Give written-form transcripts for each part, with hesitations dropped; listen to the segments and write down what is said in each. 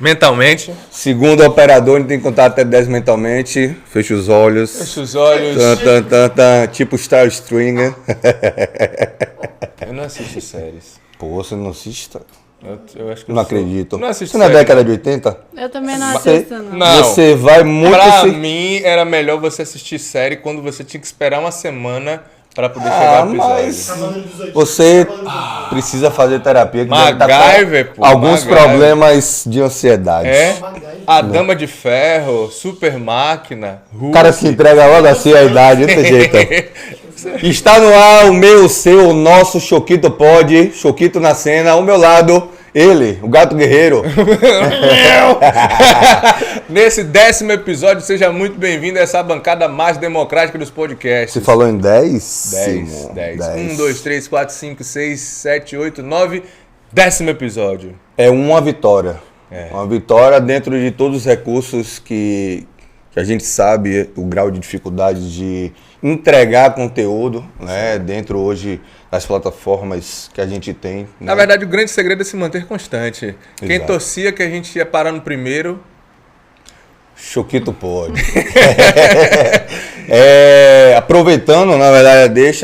Mentalmente. Segundo o operador, ele tem que contar até 10 mentalmente. Fecha os olhos. Fecha os olhos. Tipo Star Stringer. Eu não assisto séries. Pô, você não assiste? Eu acho que não acredito. Não assisto você na década de 80? Eu também não assisto, não. Você vai muito... Pra mim, era melhor você assistir série quando você tinha que esperar uma semana pra poder chegar ao episódio. Mas você precisa fazer terapia. Que MacGyver, pô. Alguns problemas de ansiedade. É? A Dama de Ferro, Super Máquina, Hulk. O cara se entrega logo assim a idade, desse jeito. Está no ar o meu, o seu, o nosso Choquito Pod, Choquito na cena, ao meu lado, ele, o Gato Guerreiro. Nesse 10º episódio, seja muito bem-vindo a essa bancada mais democrática dos podcasts. Você falou em 10? 10. 1, 2, 3, 4, 5, 6, 7, 8, 9. 10º episódio. É uma vitória. Uma vitória dentro de todos os recursos que a gente sabe o grau de dificuldade de entregar conteúdo, né, dentro hoje das plataformas que a gente tem. Né? Na verdade, o grande segredo é se manter constante. Exato. Quem torcia que a gente ia parar no primeiro... Choquito pode. Aproveitando, na verdade,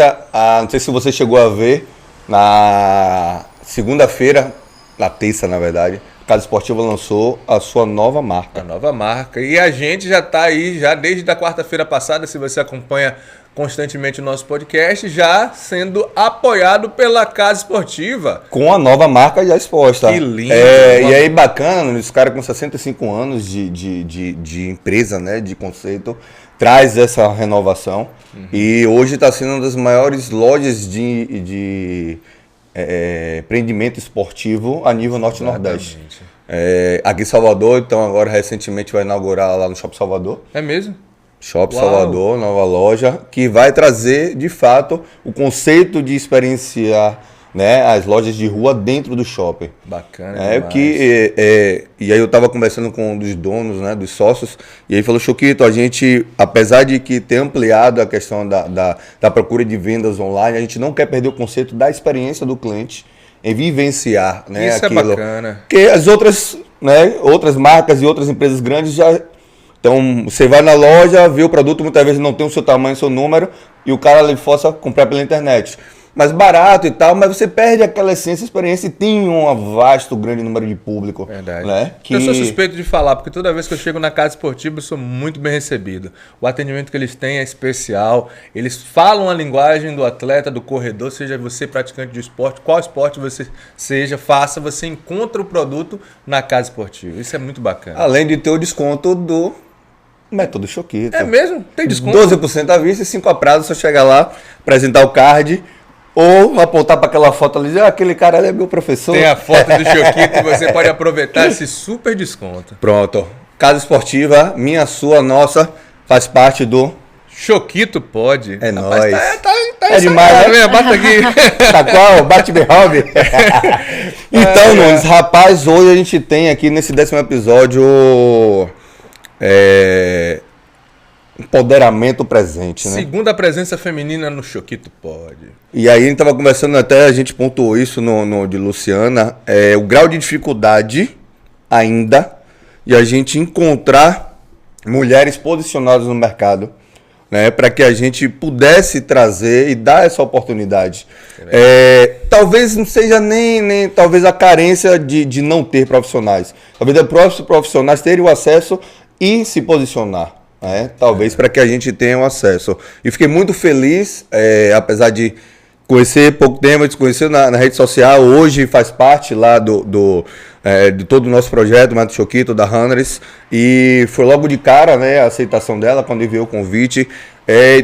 não sei se você chegou a ver, na segunda-feira, na terça, na verdade, Casa Esportiva lançou a sua nova marca. A nova marca. E a gente já está aí, já desde a quarta-feira passada, se você acompanha constantemente o nosso podcast, já sendo apoiado pela Casa Esportiva. Com a nova marca já exposta. Que lindo. E aí, bacana, os caras com 65 anos de empresa, né, de conceito, traz essa renovação. E hoje está sendo uma das maiores lojas de empreendimento esportivo a nível norte-nordeste. Aqui em Salvador, então agora recentemente vai inaugurar lá no Shopping Salvador. É mesmo? Shopping Salvador, nova loja, que vai trazer de fato o conceito de experienciar, né, as lojas de rua dentro do shopping. Bacana. E aí eu estava conversando com um dos donos, né, dos sócios, e aí falou: Choquito, a gente, apesar de que ter ampliado a questão da procura de vendas online, a gente não quer perder o conceito da experiência do cliente em vivenciar, né, isso aquilo. É bacana. Porque as outras, né, outras marcas e outras empresas grandes já... Então, você vai na loja, vê o produto, muitas vezes não tem o seu tamanho, o seu número, e o cara lhe força a comprar pela internet. Mais barato e tal, mas você perde aquela essência, experiência, e tem um vasto, grande número de público. Verdade. Né? Eu sou suspeito de falar, porque toda vez que eu chego na Casa Esportiva, eu sou muito bem recebido. O atendimento que eles têm é especial, eles falam a linguagem do atleta, do corredor, seja você praticante de esporte, qual esporte você seja, faça, você encontra o produto na Casa Esportiva. Isso é muito bacana. Além de ter o desconto do Método Choquito. É mesmo? Tem desconto? 12% à vista e 5 a prazo, só chegar lá, apresentar o card, ou apontar para aquela foto ali e dizer: aquele cara ali é meu professor. Tem a foto do Choquito e você pode aproveitar esse super desconto. Pronto. Casa Esportiva, minha, sua, nossa, faz parte do Choquito Pod. É nóis. Tá demais, né? Bata aqui. Tá qual? Bate bem, hobby. Então, Nunes, rapaz, hoje a gente tem aqui nesse 10º episódio empoderamento presente, né? Segunda presença feminina no Choquito Pod. E aí a gente tava conversando, até a gente pontuou isso no de Luciana, o grau de dificuldade ainda e a gente encontrar mulheres posicionadas no mercado, né, para que a gente pudesse trazer e dar essa oportunidade. Talvez não seja nem talvez a carência de não ter profissionais. Talvez os próprios profissionais terem o acesso e se posicionar. Talvez para que a gente tenha o acesso. E fiquei muito feliz, apesar de conhecer pouco tempo, desconhecer na rede social, hoje faz parte lá de todo o nosso projeto, Mato Choquito, da Runners, e foi logo de cara, né, a aceitação dela quando enviou o convite.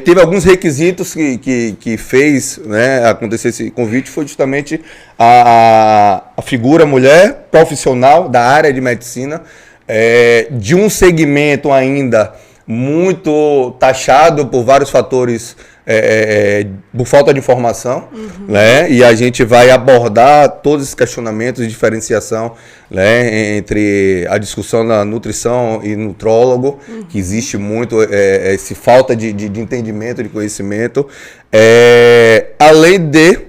Teve alguns requisitos que fez, né, acontecer esse convite, foi justamente a figura mulher profissional da área de medicina, de um segmento ainda muito taxado por vários fatores, por falta de informação, né? E a gente vai abordar todos esses questionamentos de diferenciação, né, entre a discussão da nutrição e nutrólogo, que existe muito essa falta de entendimento, de conhecimento, além de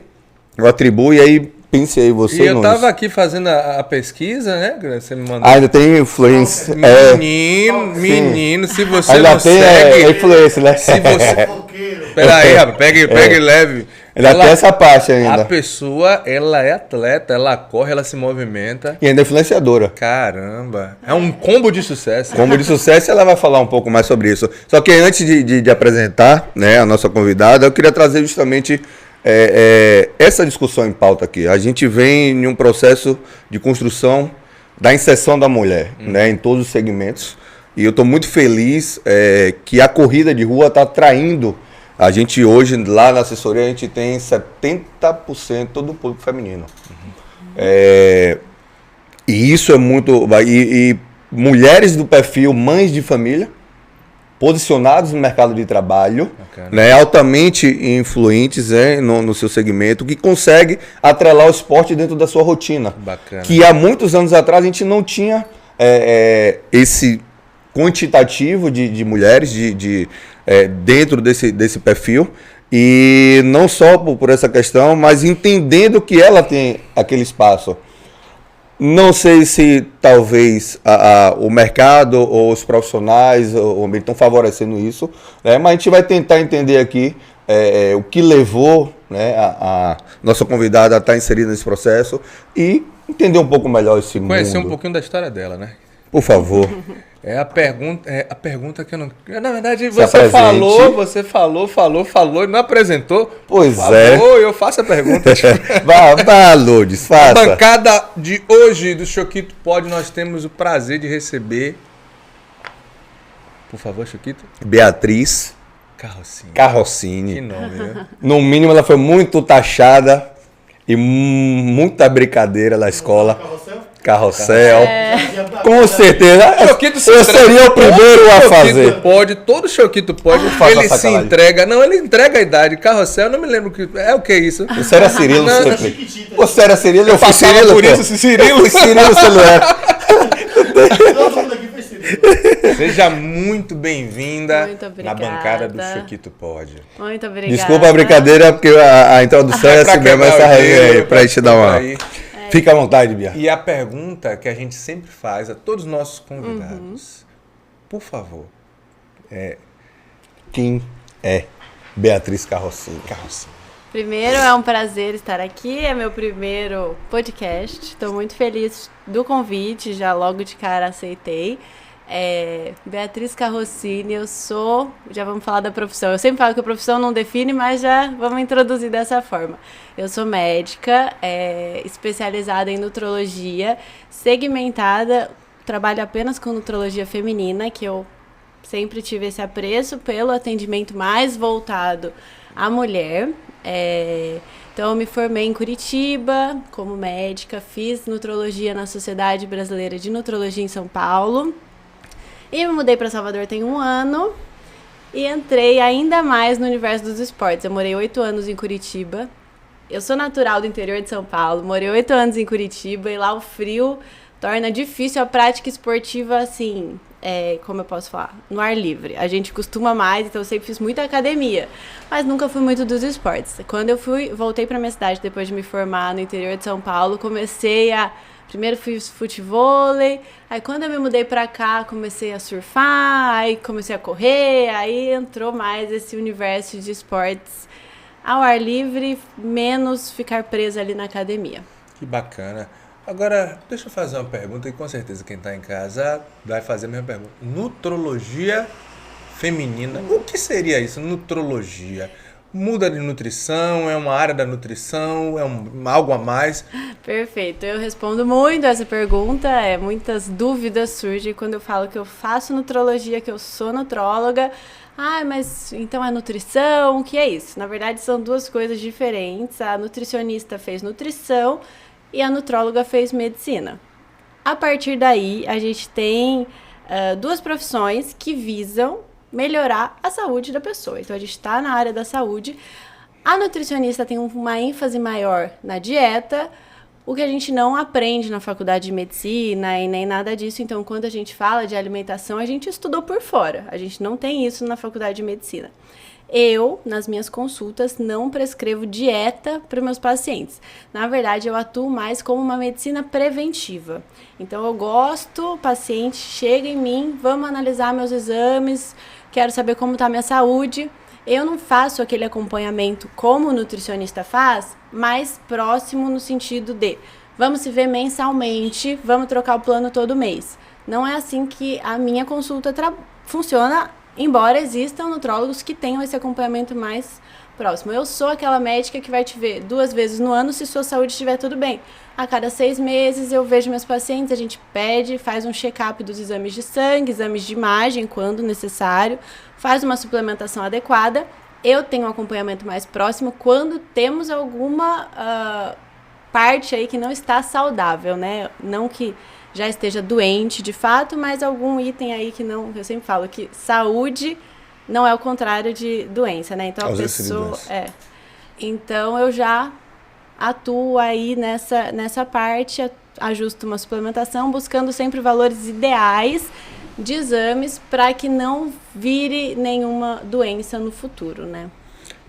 eu atribuo, e aí pense aí você, E eu Nunes. tava aqui fazendo a pesquisa, né? Você me mandou. Ainda tem influência. Menino, se você Ainda não tem segue... influência, né? Se você... Peraí, rapaz, pegue leve. Ainda tem essa parte ainda. A pessoa, ela é atleta, ela corre, ela se movimenta. E ainda é influenciadora. Caramba, é um combo de sucesso. Combo de sucesso, ela vai falar um pouco mais sobre isso. Só que antes de apresentar, né, a nossa convidada, eu queria trazer justamente essa discussão em pauta aqui. A gente vem em um processo de construção da inserção da mulher, né, em todos os segmentos. E eu estou muito feliz que a corrida de rua está atraindo. A gente hoje, lá na assessoria, a gente tem 70% do público feminino. E isso é muito... E mulheres do perfil mães de família, posicionados no mercado de trabalho, né, altamente influentes, né, no seu segmento, que consegue atrelar o esporte dentro da sua rotina. Bacana. Que há muitos anos atrás a gente não tinha esse quantitativo de mulheres dentro desse perfil. E não só por essa questão, mas entendendo que ela tem aquele espaço. Não sei se talvez o mercado ou os profissionais estão favorecendo isso, né? Mas a gente vai tentar entender aqui o que levou, né, a nossa convidada a estar inserida nesse processo e entender um pouco melhor esse mundo. Conhecer um pouquinho da história dela, né? Por favor. É a pergunta que eu não... Na verdade, Se apresente. você falou e não apresentou. Pois Por favor, eu faço a pergunta. Vá, Lourdes, A faça. bancada de hoje do Choquito Pod, nós temos o prazer de receber... Por favor, Choquito. Beatriz Carrocinha. Que Carrocinni. nome, né? No mínimo, ela foi muito taxada e muita brincadeira na escola. Carrossel. Com certeza. Choquito se Eu entrega. seria o primeiro a fazer. Todo Choquito pode, faça ele se sacanagem. entrega. Não, ele entrega a idade. Carrossel, eu não me lembro que. É o que é isso? Você era Cirilo Não, sempre. Você era Cirilo, eu fui passava Cirilo. por pô. isso, Cirilo. Eu fui Cirilo, você não era. Todo mundo aqui foi Cirilo. Seja muito bem-vinda Muito na obrigada. bancada do Choquito Pod. Muito obrigada. Desculpa a brincadeira, porque a introdução é assim mesmo, essa regra aí, pra gente dar uma... Aí. Fica à vontade, Bia. E a pergunta que a gente sempre faz a todos os nossos convidados, por favor, Quem é Beatriz Carrocinni? Primeiro, é um prazer estar aqui. É meu primeiro podcast. Estou muito feliz do convite. Já logo de cara aceitei. Beatriz Carrocinni, eu sou... Já vamos falar da profissão. Eu sempre falo que a profissão não define, mas já vamos introduzir dessa forma. Eu sou médica, especializada em nutrologia, segmentada, trabalho apenas com nutrologia feminina, que eu sempre tive esse apreço pelo atendimento mais voltado à mulher. Então, eu me formei em Curitiba como médica, fiz nutrologia na Sociedade Brasileira de Nutrologia em São Paulo. E me mudei para Salvador tem 1 ano e entrei ainda mais no universo dos esportes. Eu morei 8 anos em Curitiba. Eu sou natural do interior de São Paulo, morei 8 anos em Curitiba e lá o frio torna difícil a prática esportiva, assim, como eu posso falar, no ar livre. A gente costuma mais, então eu sempre fiz muita academia, mas nunca fui muito dos esportes. Quando eu voltei para minha cidade depois de me formar no interior de São Paulo, primeiro fiz futevôlei, aí quando eu me mudei pra cá, comecei a surfar, aí comecei a correr, aí entrou mais esse universo de esportes ao ar livre, menos ficar presa ali na academia. Que bacana. Agora, deixa eu fazer uma pergunta e com certeza quem está em casa vai fazer a mesma pergunta. Nutrologia feminina, o que seria isso, nutrologia? Muda de nutrição, é uma área da nutrição, algo a mais? Perfeito, eu respondo muito essa pergunta, muitas dúvidas surgem quando eu falo que eu faço nutrologia, que eu sou nutróloga. Mas então é nutrição, o que é isso? Na verdade são duas coisas diferentes, a nutricionista fez nutrição e a nutróloga fez medicina. A partir daí a gente tem duas profissões que visam melhorar a saúde da pessoa. Então, a gente está na área da saúde. A nutricionista tem uma ênfase maior na dieta, o que a gente não aprende na faculdade de medicina e nem nada disso. Então, quando a gente fala de alimentação, a gente estudou por fora. A gente não tem isso na faculdade de medicina. Eu, nas minhas consultas, não prescrevo dieta para os meus pacientes. Na verdade, eu atuo mais como uma medicina preventiva. Então, eu gosto, o paciente chega em mim, vamos analisar meus exames, quero saber como está a minha saúde. Eu não faço aquele acompanhamento como o nutricionista faz, mais próximo no sentido de vamos se ver mensalmente, vamos trocar o plano todo mês. Não é assim que a minha consulta funciona, embora existam nutrólogos que tenham esse acompanhamento mais próximo. Eu sou aquela médica que vai te ver 2 vezes no ano se sua saúde estiver tudo bem. A cada 6 meses eu vejo meus pacientes, a gente pede, faz um check-up dos exames de sangue, exames de imagem, quando necessário, faz uma suplementação adequada. Eu tenho um acompanhamento mais próximo quando temos alguma parte aí que não está saudável, né? Não que já esteja doente de fato, mas algum item aí que não... Eu sempre falo que saúde não é o contrário de doença, né? Então, a pessoa... Então, eu já atuo aí nessa parte, ajusto uma suplementação, buscando sempre valores ideais de exames para que não vire nenhuma doença no futuro, né?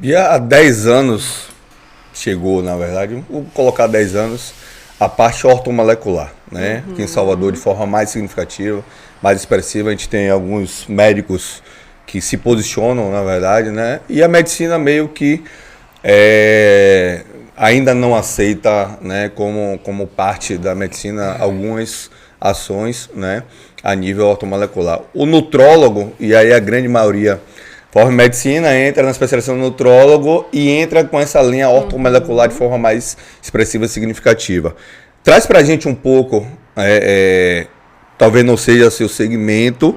E há 10 anos, chegou, na verdade, vou colocar 10 anos, a parte ortomolecular, né? Aqui em Salvador, de forma mais significativa, mais expressiva, a gente tem alguns médicos que se posicionam, na verdade, né? E a medicina meio que ainda não aceita, né, como parte da medicina algumas ações, né, a nível ortomolecular. O nutrólogo, e aí a grande maioria forma medicina, entra na especialização do nutrólogo e entra com essa linha ortomolecular de forma mais expressiva e significativa. Traz pra gente um pouco, talvez não seja seu segmento,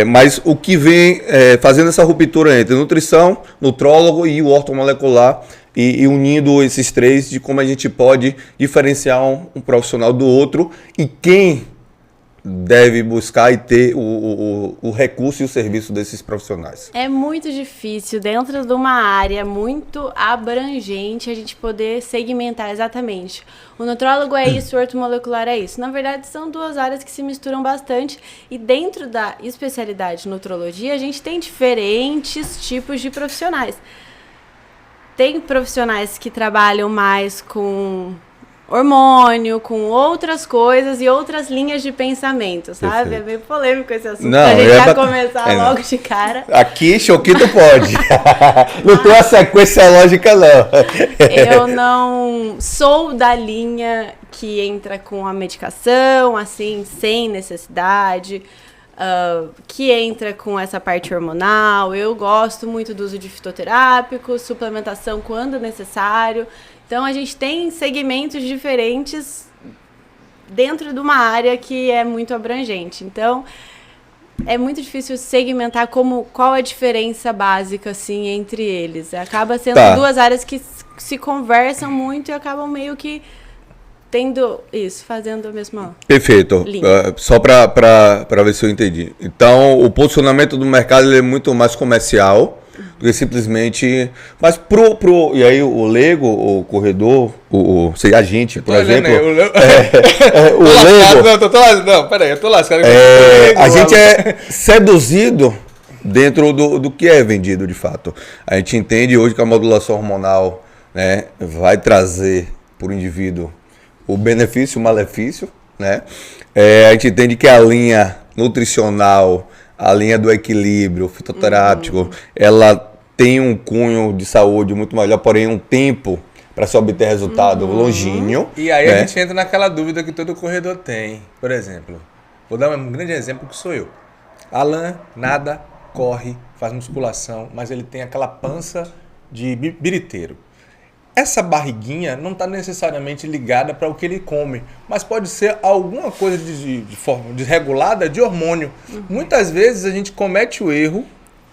mas o que vem fazendo essa ruptura entre nutrição, nutrólogo e o ortomolecular, e unindo esses três, de como a gente pode diferenciar um profissional do outro e quem deve buscar e ter o recurso e o serviço desses profissionais. É muito difícil, dentro de uma área muito abrangente, a gente poder segmentar exatamente. O nutrólogo é isso, o ortomolecular é isso. Na verdade, são 2 áreas que se misturam bastante. E dentro da especialidade nutrologia, a gente tem diferentes tipos de profissionais. Tem profissionais que trabalham mais com hormônio, com outras coisas e outras linhas de pensamento, sabe? Perfeito. É meio polêmico esse assunto, não, a gente já começar logo de cara. Aqui, Choquito pode. Não tem uma sequência lógica, não. Eu não sou da linha que entra com a medicação, assim, sem necessidade, que entra com essa parte hormonal. Eu gosto muito do uso de fitoterápicos, suplementação quando necessário. Então, a gente tem segmentos diferentes dentro de uma área que é muito abrangente. Então, é muito difícil segmentar qual a diferença básica, assim, entre eles. Acaba sendo 2 áreas que se conversam muito e acabam meio que tendo isso, fazendo a mesma Perfeito. Só para ver se eu entendi. Então, o posicionamento do mercado ele é muito mais comercial do que simplesmente... Mas e aí o leigo, o corredor, sei, a gente, por exemplo... O leigo... Não, peraí, eu tô lascado. A gente é seduzido dentro do que é vendido, de fato. A gente entende hoje que a modulação hormonal, né, vai trazer para o indivíduo o benefício e o malefício, né? A gente entende que a linha nutricional, a linha do equilíbrio fitoterápico, ela tem um cunho de saúde muito melhor, porém um tempo para se obter resultado longínquo. E aí, né, a gente entra naquela dúvida que todo corredor tem. Por exemplo, vou dar um grande exemplo que sou eu. Alan nada, corre, faz musculação, mas ele tem aquela pança de biriteiro. Essa barriguinha não está necessariamente ligada para o que ele come, mas pode ser alguma coisa de forma desregulada de hormônio. Muitas vezes a gente comete o erro,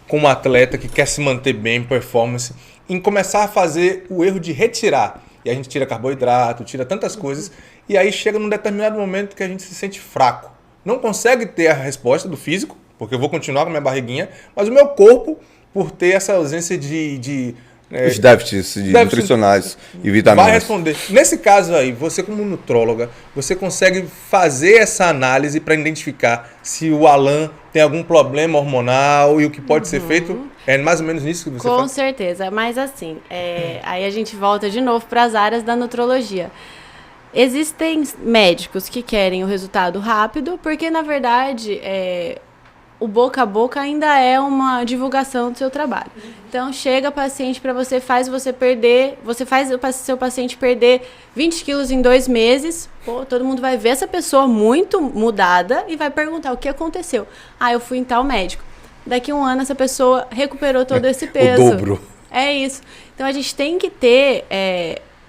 como um atleta que quer se manter bem em performance, em começar a fazer o erro de retirar. E a gente tira carboidrato, tira tantas coisas, e aí chega num determinado momento que a gente se sente fraco. Não consegue ter a resposta do físico, porque eu vou continuar com a minha barriguinha, mas o meu corpo, por ter essa ausência de Os déficits nutricionais e vitaminas. Vai responder. Nesse caso aí, você como nutróloga, você consegue fazer essa análise para identificar se o Alan tem algum problema hormonal e o que pode ser feito? É mais ou menos isso que você faz? Com certeza, mas assim, aí a gente volta de novo para as áreas da nutrologia. Existem médicos que querem o resultado rápido, porque na verdade o boca a boca ainda é uma divulgação do seu trabalho. Então chega paciente para você, faz o seu paciente perder 20 quilos em 2 meses. Pô, todo mundo vai ver essa pessoa muito mudada e vai perguntar o que aconteceu. Ah, eu fui em tal médico. Daqui a um ano essa pessoa recuperou todo esse peso. O dobro. É isso. Então a gente tem que ter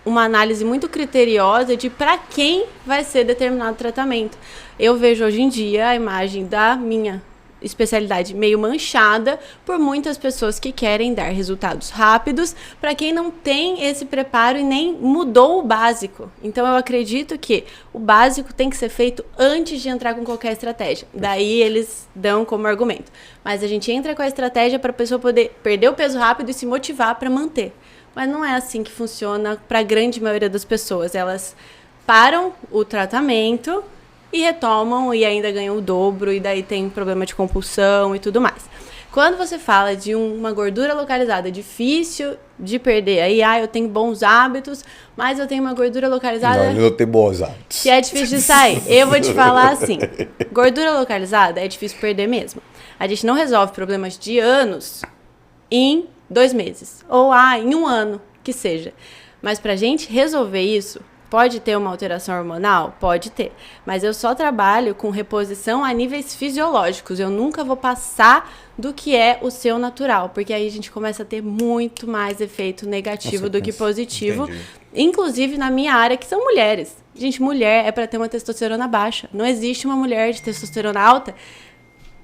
uma análise muito criteriosa de para quem vai ser determinado tratamento. Eu vejo hoje em dia a imagem da minha especialidade meio manchada por muitas pessoas que querem dar resultados rápidos para quem não tem esse preparo e nem mudou o básico. Então eu acredito que o básico tem que ser feito antes de entrar com qualquer estratégia. Daí eles dão como argumento. Mas a gente entra com a estratégia para a pessoa poder perder o peso rápido e se motivar para manter. Mas não é assim que funciona para a grande maioria das pessoas. Elas param o tratamento e retomam e ainda ganham o dobro, e daí tem problema de compulsão e tudo mais. Quando você fala de uma gordura localizada difícil de perder, aí eu tenho bons hábitos, mas eu tenho uma gordura localizada Não tenho bons hábitos. que é difícil de sair. Eu vou te falar assim, gordura localizada é difícil perder mesmo. A gente não resolve problemas de anos em 2 meses, ou em 1 ano, que seja. Mas pra gente resolver isso, pode ter uma alteração hormonal? Pode ter. Mas eu só trabalho com reposição a níveis fisiológicos. Eu nunca vou passar do que é o seu natural, porque aí a gente começa a ter muito mais efeito negativo do que positivo. Entendi. Inclusive na minha área, que são mulheres. Gente, mulher é para ter uma testosterona baixa. Não existe uma mulher de testosterona alta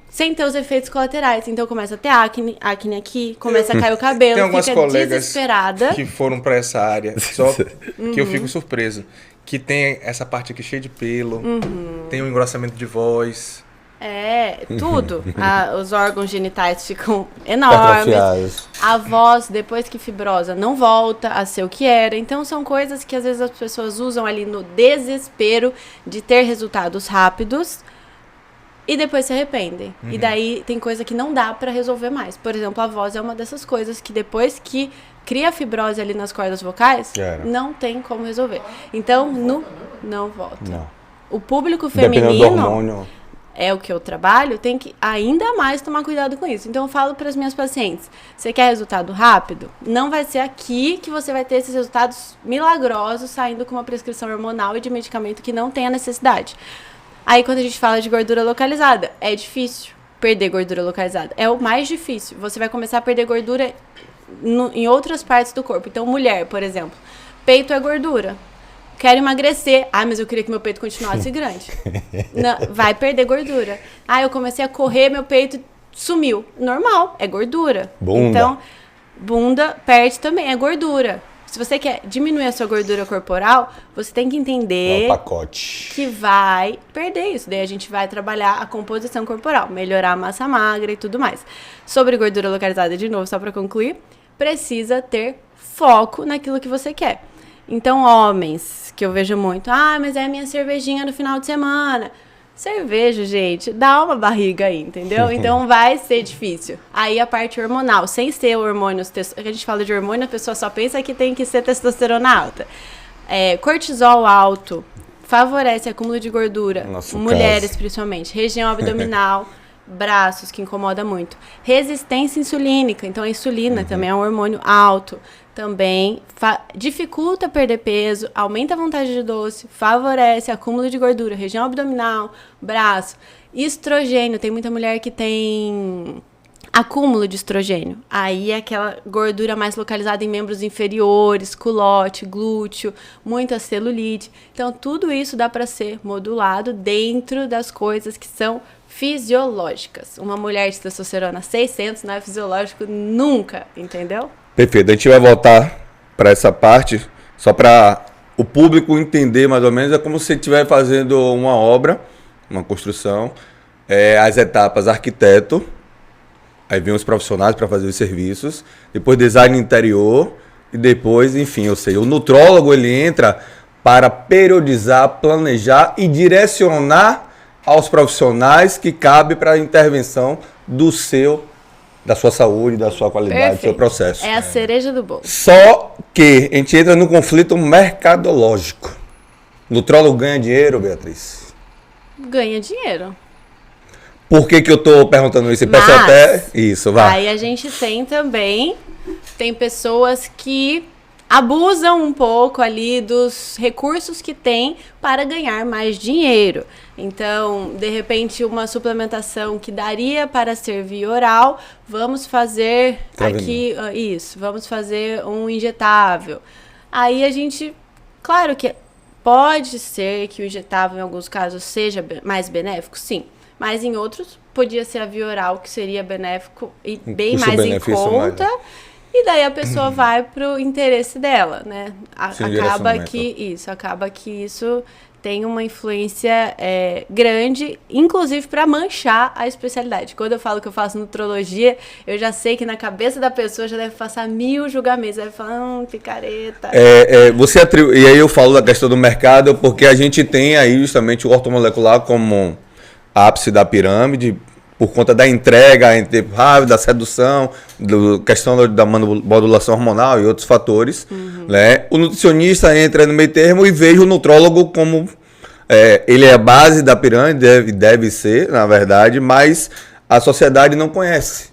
sem ter os efeitos colaterais. Então começa a ter acne aqui, começa a cair o cabelo, Tem algumas fica colegas desesperada. que foram para essa área, só que eu fico surpreso. Que tem essa parte aqui cheia de pelo, tem um engrossamento de voz. Tudo. Os órgãos genitais ficam enormes. Atrofiados. A voz, depois que fibrosa, não volta a ser o que era. Então, são coisas que às vezes as pessoas usam ali no desespero de ter resultados rápidos e depois se arrependem. E daí tem coisa que não dá pra resolver mais. Por exemplo, a voz é uma dessas coisas que depois que cria fibrose ali nas cordas vocais, não tem como resolver. Então, não volta. Não. O público Dependendo do feminino hormônio. é o que eu trabalho, tem que ainda mais tomar cuidado com isso. Então eu falo para as minhas pacientes, você quer resultado rápido? Não vai ser aqui que você vai ter esses resultados milagrosos saindo com uma prescrição hormonal e de medicamento que não tem a necessidade. Aí quando a gente fala de gordura localizada, é difícil perder gordura localizada. É o mais difícil. Você vai começar a perder gordura em outras partes do corpo. Então mulher, por exemplo, peito é gordura. Quero emagrecer. Mas eu queria que meu peito continuasse grande. Não, vai perder gordura. Eu comecei a correr, meu peito sumiu. Normal, é gordura. Bunda. Então, bunda perde também, é gordura. Se você quer diminuir a sua gordura corporal, você tem que entender pacote. que vai perder isso. Daí a gente vai trabalhar a composição corporal, melhorar a massa magra e tudo mais. Sobre gordura localizada, de novo, só para concluir, precisa ter foco naquilo que você quer. Então, homens, que eu vejo muito, mas é a minha cervejinha no final de semana. Cerveja, gente, dá uma barriga aí, entendeu? Então vai ser difícil. Aí a parte hormonal, sem ser hormônios, a gente fala de hormônio, a pessoa só pensa que tem que ser testosterona alta. Cortisol alto favorece acúmulo de gordura, mulheres principalmente, região abdominal, braços, que incomoda muito. Resistência insulínica, então a insulina também é um hormônio alto. Também dificulta perder peso, aumenta a vontade de doce, favorece acúmulo de gordura, região abdominal, braço. Estrogênio, tem muita mulher que tem acúmulo de estrogênio. Aí é aquela gordura mais localizada em membros inferiores, culote, glúteo, muita celulite. Então tudo isso dá para ser modulado dentro das coisas que são fisiológicas. Uma mulher de testosterona 600 não é fisiológico nunca, entendeu? Perfeito, a gente vai voltar para essa parte, só para o público entender mais ou menos. É como se você estiver fazendo uma obra, uma construção, as etapas arquiteto, Aí vem os profissionais para fazer os serviços, depois design interior e depois, enfim, ou seja, o nutrólogo ele entra para periodizar, planejar e direcionar aos profissionais que cabe para a intervenção da sua saúde, da sua qualidade, do seu processo. É a cereja do bolo. Só que a gente entra no conflito mercadológico. Nutrólogo ganha dinheiro, Beatriz? Ganha dinheiro. Por que eu tô perguntando isso? Mas, até isso, vai. Aí a gente tem pessoas que abusam um pouco ali dos recursos que tem para ganhar mais dinheiro. Então, de repente, uma suplementação que daria para ser via oral, vamos fazer aqui, vamos fazer um injetável. Aí a gente, claro que pode ser que o injetável em alguns casos seja mais benéfico, sim. Mas em outros, podia ser a via oral, que seria benéfico e bem mais em conta. Mais, né? E daí a pessoa vai pro interesse dela, né? Acaba que isso tem uma influência grande, inclusive para manchar a especialidade. Quando eu falo que eu faço nutrologia, eu já sei que na cabeça da pessoa já deve passar 1000 julgamentos. Deve falar, picareta. Você atribui, e aí eu falo da questão do mercado, porque a gente tem aí justamente o ortomolecular como ápice da pirâmide, por conta da entrega da sedução, questão da modulação hormonal e outros fatores. Né? O nutricionista entra no meio termo e veja o nutrólogo como... ele é a base da pirâmide, deve ser, na verdade, mas a sociedade não conhece.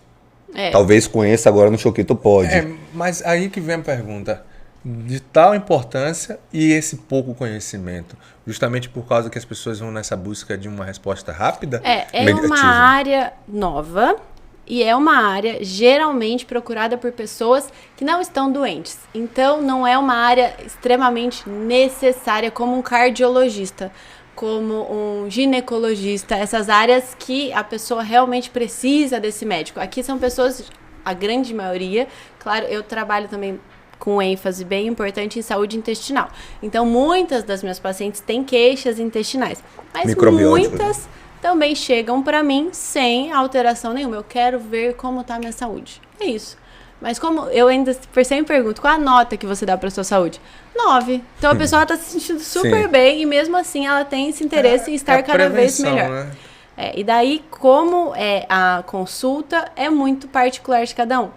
Talvez conheça agora no Choquito pode. Mas aí que vem a pergunta. De tal importância e esse pouco conhecimento, justamente por causa que as pessoas vão nessa busca de uma resposta rápida? É uma área nova e é uma área geralmente procurada por pessoas que não estão doentes. Então, não é uma área extremamente necessária como um cardiologista, como um ginecologista, essas áreas que a pessoa realmente precisa desse médico. Aqui são pessoas, a grande maioria, claro, eu trabalho também com ênfase bem importante em saúde intestinal. Então, muitas das minhas pacientes têm queixas intestinais. Mas muitas também chegam para mim sem alteração nenhuma. Eu quero ver como está a minha saúde. É isso. Mas como eu ainda sempre pergunto, qual a nota que você dá para sua saúde? 9. Então, a pessoa está se sentindo super bem e mesmo assim ela tem esse interesse em estar cada vez melhor. Né? E daí, como a consulta é muito particular de cada um.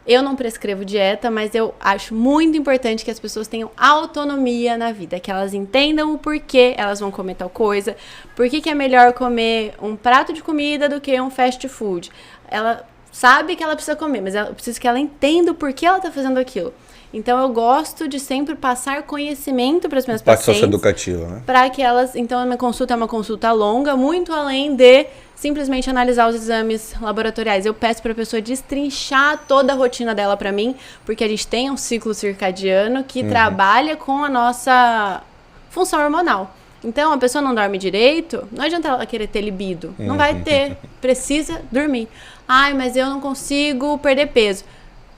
Eu não prescrevo dieta, mas eu acho muito importante que as pessoas tenham autonomia na vida, que elas entendam o porquê elas vão comer tal coisa, por que é melhor comer um prato de comida do que um fast food. Ela sabe que ela precisa comer, mas ela precisa que ela entenda o porquê ela está fazendo aquilo. Então, eu gosto de sempre passar conhecimento para as minhas pacientes. Parte socioeducativa, né? Para que elas... Então, a minha consulta é uma consulta longa, muito além de simplesmente analisar os exames laboratoriais. Eu peço para a pessoa destrinchar toda a rotina dela para mim, porque a gente tem um ciclo circadiano que trabalha com a nossa função hormonal. Então, a pessoa não dorme direito, não adianta ela querer ter libido. Não vai ter. Precisa dormir. Ai, mas eu não consigo perder peso.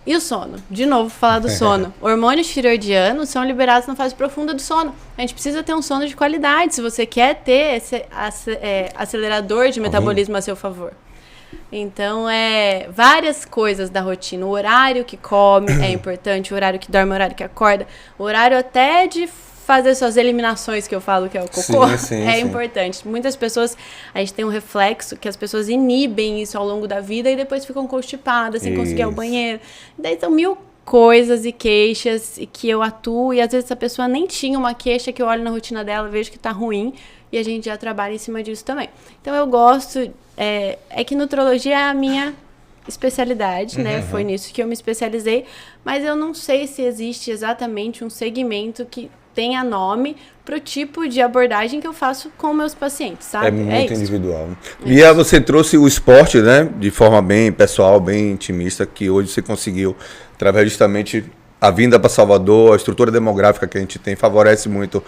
E o sono? De novo, falar do sono. Hormônios tireoidianos são liberados na fase profunda do sono. A gente precisa ter um sono de qualidade, se você quer ter esse acelerador de metabolismo a seu favor. Então, várias coisas da rotina. O horário que come é importante, o horário que dorme, o horário que acorda, o horário até de fazer suas eliminações, que eu falo que é o cocô, sim. Importante. Muitas pessoas, a gente tem um reflexo que as pessoas inibem isso ao longo da vida e depois ficam constipadas, sem conseguir ir ao banheiro. Daí são 1000 coisas e queixas e que eu atuo e às vezes a pessoa nem tinha uma queixa que eu olho na rotina dela, vejo que tá ruim e a gente já trabalha em cima disso também. Então eu gosto, que nutrologia é a minha especialidade, né? Foi nisso que eu me especializei, mas eu não sei se existe exatamente um segmento que tenha nome pro tipo de abordagem que eu faço com meus pacientes, sabe? É muito individual. E aí você trouxe o esporte, né? De forma bem pessoal, bem intimista, que hoje você conseguiu, através justamente a vinda para Salvador, a estrutura demográfica que a gente tem, favorece muito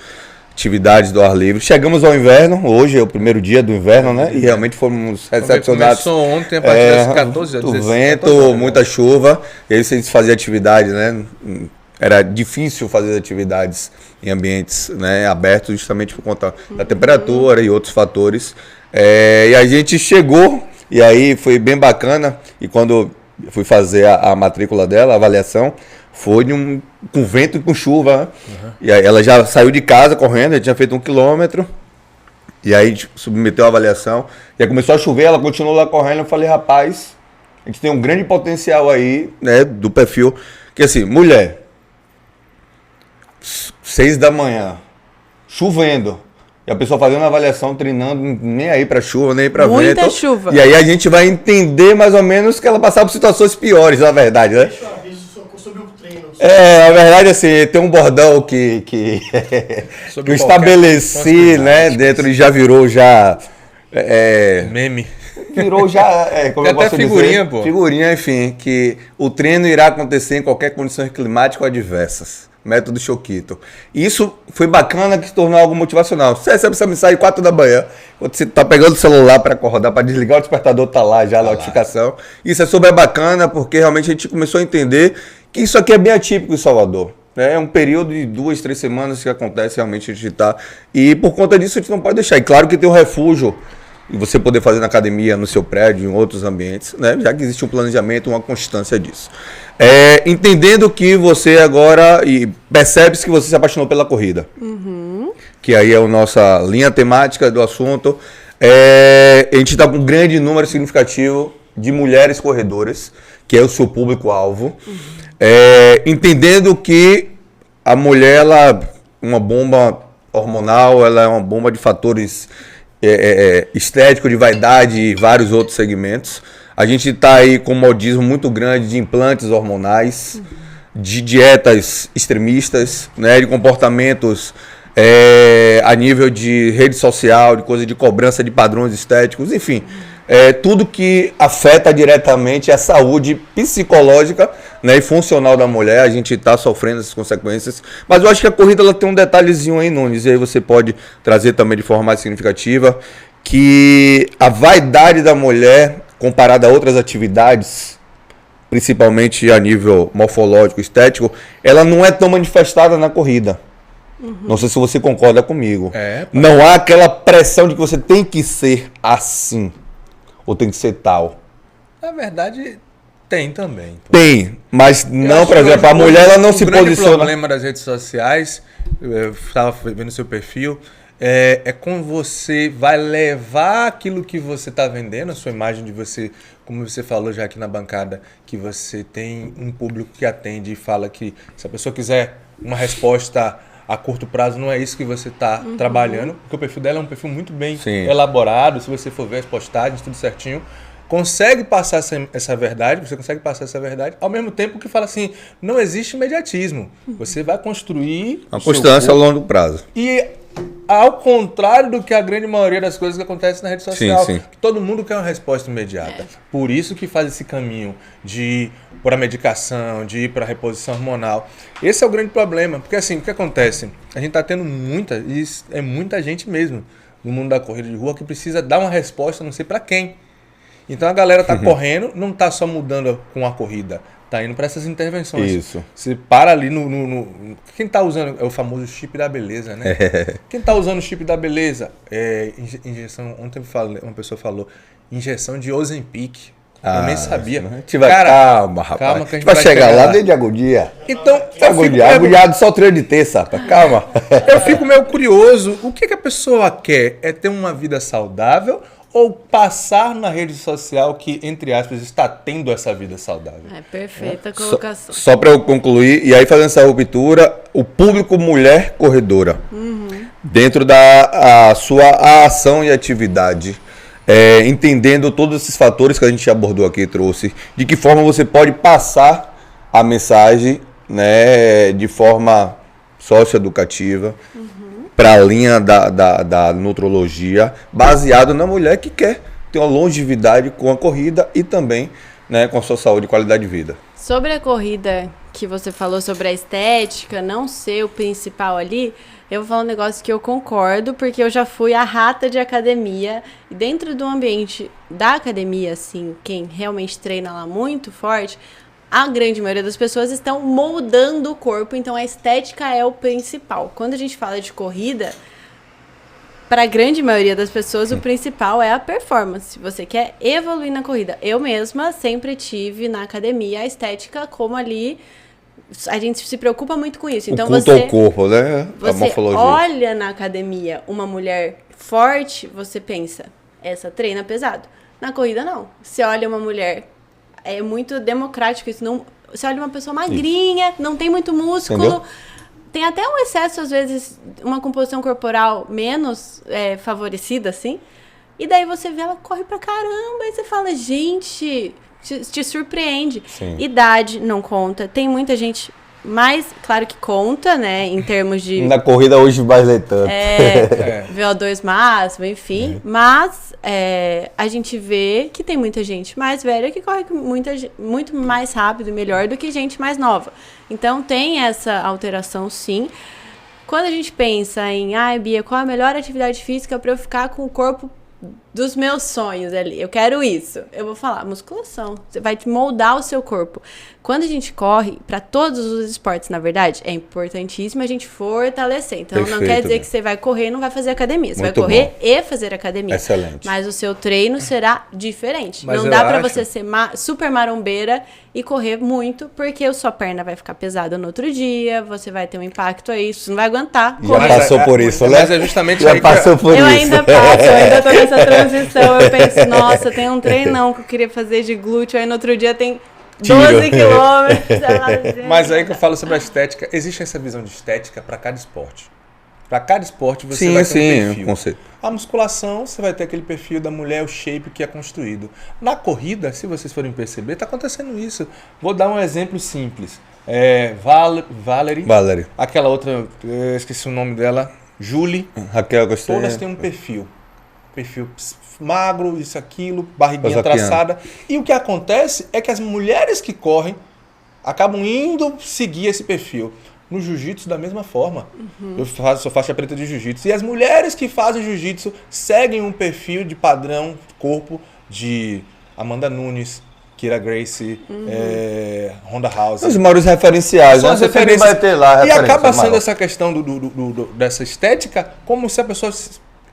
atividades do ar livre. Chegamos ao inverno, hoje é o primeiro dia do inverno, né? E realmente fomos recepcionados. Começou ontem, a partir das 14 horas. Muito vento, muita chuva, e aí você fazia atividade, né? Era difícil fazer atividades em ambientes, né, abertos, justamente por conta da temperatura e outros fatores. E a gente chegou E aí foi bem bacana. E quando eu fui fazer a matrícula dela, a avaliação, foi com vento e com chuva. Né? E aí ela já saiu de casa correndo, já tinha feito 1 quilômetro. E aí submeteu a avaliação. E aí começou a chover, ela continuou lá correndo. Eu falei, rapaz, a gente tem um grande potencial aí, né, do perfil. Que assim, mulher, 6 da manhã, chovendo. E a pessoa fazendo a avaliação, treinando, nem aí pra chuva, nem aí pra vento. Muita chuva. E aí a gente vai entender mais ou menos que ela passava por situações piores, na verdade, né? Deixa eu aviso sobre o treino. Na verdade, assim, tem um bordão que eu estabeleci, né, dentro e já virou Meme. virou já, como Tem eu até posso figurinha, dizer, pô. figurinha, enfim, que o treino irá acontecer em qualquer condições climáticas adversas. Método Choquito. E isso foi bacana, que se tornou algo motivacional. Você recebe essa mensagem 4 da manhã, quando você tá pegando o celular para acordar, para desligar o despertador, tá lá já a notificação. Isso é super bacana, porque realmente a gente começou a entender que isso aqui é bem atípico em Salvador. É um período de 2, 3 semanas que acontece realmente a gente tá. E por conta disso a gente não pode deixar. E claro que tem um refúgio, e você poder fazer na academia, no seu prédio, em outros ambientes, né? Já que existe um planejamento, uma constância disso. Entendendo que você agora percebe-se que você se apaixonou pela corrida, que aí é a nossa linha temática do assunto. A gente está com um grande número significativo de mulheres corredoras, que é o seu público-alvo, entendendo que a mulher, ela uma bomba hormonal, ela é uma bomba de fatores estético, de vaidade e vários outros segmentos. A gente está aí com um modismo muito grande de implantes hormonais, de dietas extremistas, né, de comportamentos a nível de rede social, de coisa de cobrança de padrões estéticos, enfim. Tudo que afeta diretamente a saúde psicológica, né, e funcional da mulher. A gente está sofrendo essas consequências. Mas eu acho que a corrida ela tem um detalhezinho aí, Nunes, e aí você pode trazer também de forma mais significativa, que a vaidade da mulher, comparada a outras atividades, principalmente a nível morfológico, estético, ela não é tão manifestada na corrida. Não sei se você concorda comigo. Não há aquela pressão de que você tem que ser assim, ou tem que ser tal. Na verdade, tem também. Pô. Tem, mas não, por exemplo, a mulher ela não se posiciona. O problema das redes sociais, eu estava vendo seu perfil, é como você vai levar aquilo que você está vendendo, a sua imagem de você, como você falou já aqui na bancada, que você tem um público que atende e fala que se a pessoa quiser uma resposta a curto prazo, não é isso que você está trabalhando, porque o perfil dela é um perfil muito bem elaborado, se você for ver as postagens, tudo certinho, consegue passar essa verdade, você consegue passar essa verdade, ao mesmo tempo que fala assim, não existe imediatismo, você vai construir uma constância a longo prazo. E ao contrário do que a grande maioria das coisas que acontecem na rede social, sim. Todo mundo quer uma resposta imediata. Por isso que faz esse caminho de ir para a medicação, de ir para a reposição hormonal. Esse é o grande problema, porque assim, o que acontece? A gente está tendo muita gente mesmo no mundo da corrida de rua que precisa dar uma resposta, não sei para quem. Então a galera tá correndo, não tá só mudando com a corrida, tá indo para essas intervenções. Isso. Você para ali Quem tá usando é o famoso chip da beleza, né? Quem tá usando o chip da beleza? Injeção, ontem uma pessoa falou, injeção de Ozempic. Eu nem sabia. Calma, rapaz. Calma que a gente vai vai chegar lá lá. desde de agonia. Então, Agoniado só treino de terça, rapaz. Calma. Eu fico meio curioso. O que a pessoa quer? É ter uma vida saudável ou passar na rede social que, entre aspas, está tendo essa vida saudável? É perfeita a colocação. Só para eu concluir, e aí fazendo essa ruptura, o público mulher corredora, dentro da sua ação e atividade, entendendo todos esses fatores que a gente abordou aqui, trouxe, de que forma você pode passar a mensagem, né, de forma socioeducativa, para a linha da nutrologia, baseado na mulher que quer ter uma longevidade com a corrida e também, né, com a sua saúde e qualidade de vida. Sobre a corrida que você falou sobre a estética, não ser o principal ali, eu vou falar um negócio que eu concordo, porque eu já fui a rata de academia, e dentro do ambiente da academia, assim, quem realmente treina lá muito forte, a grande maioria das pessoas estão moldando o corpo, então a estética é o principal. Quando a gente fala de corrida, para a grande maioria das pessoas, o principal é a performance. Você quer evoluir na corrida. Eu mesma sempre tive na academia a estética como ali... A gente se preocupa muito com isso. Então, o culto ao corpo, né? A você morfologia. olha na academia uma mulher forte, você pensa, essa treina pesado. Na corrida, não. Você olha uma mulher... É muito democrático isso. Não, você olha uma pessoa magrinha, não tem muito músculo... Entendeu? Tem até um excesso, às vezes, uma composição corporal menos favorecida, assim. E daí você vê ela corre pra caramba. E você fala, gente, te surpreende. Sim. Idade não conta. Tem muita gente mais, claro que conta, né? Em termos de... Na corrida hoje vai ler tanto. VO2 máximo, enfim. Mas a gente vê que tem muita gente mais velha que corre muito mais rápido e melhor do que gente mais nova. Então tem essa alteração, sim. Quando a gente pensa em, Bia, qual a melhor atividade física para eu ficar com o corpo dos meus sonhos ali? Eu quero isso. Eu vou falar, musculação. Você vai moldar o seu corpo. Quando a gente corre, para todos os esportes, na verdade, é importantíssimo a gente fortalecer. Então, não Perfeito, quer dizer né? que você vai correr e não vai fazer academia. Você Muito vai correr bom. e fazer academia. Excelente. Mas o seu treino será diferente. Mas não eu dá para acho- você ser super marombeira e correr muito, porque a sua perna vai ficar pesada no outro dia, você vai ter um impacto aí, você não vai aguentar Já correr. passou por isso, né? Mas é justamente Já aí passou por Eu isso. ainda passo, eu ainda tô nessa transição. Eu penso, nossa, tem um treinão que eu queria fazer de glúteo, aí no outro dia tem 12 quilômetros. Sei lá, gente. Mas aí que eu falo sobre a estética, existe essa visão de estética para cada esporte. Para cada esporte você Sim, vai ter um sim, perfil. conceito. A musculação, você vai ter aquele perfil da mulher, o shape que é construído. Na corrida, se vocês forem perceber, está acontecendo isso. Vou dar um exemplo simples. Valerie, aquela outra, eu esqueci o nome dela, Julie, Raquel, gostei. todas têm um perfil. Perfil magro, isso, aquilo, barriguinha Coisa piana. traçada. E o que acontece é que as mulheres que correm acabam indo seguir esse perfil. No jiu-jitsu, da mesma forma. Eu sou faixa preta de jiu-jitsu. E as mulheres que fazem jiu-jitsu seguem um perfil de padrão de corpo de Amanda Nunes, Kira Gracie, Ronda House. Os maiores referenciais, São né? as Você sempre referências. vai ter lá a E referência acaba sendo maior. essa questão dessa estética como se a pessoa...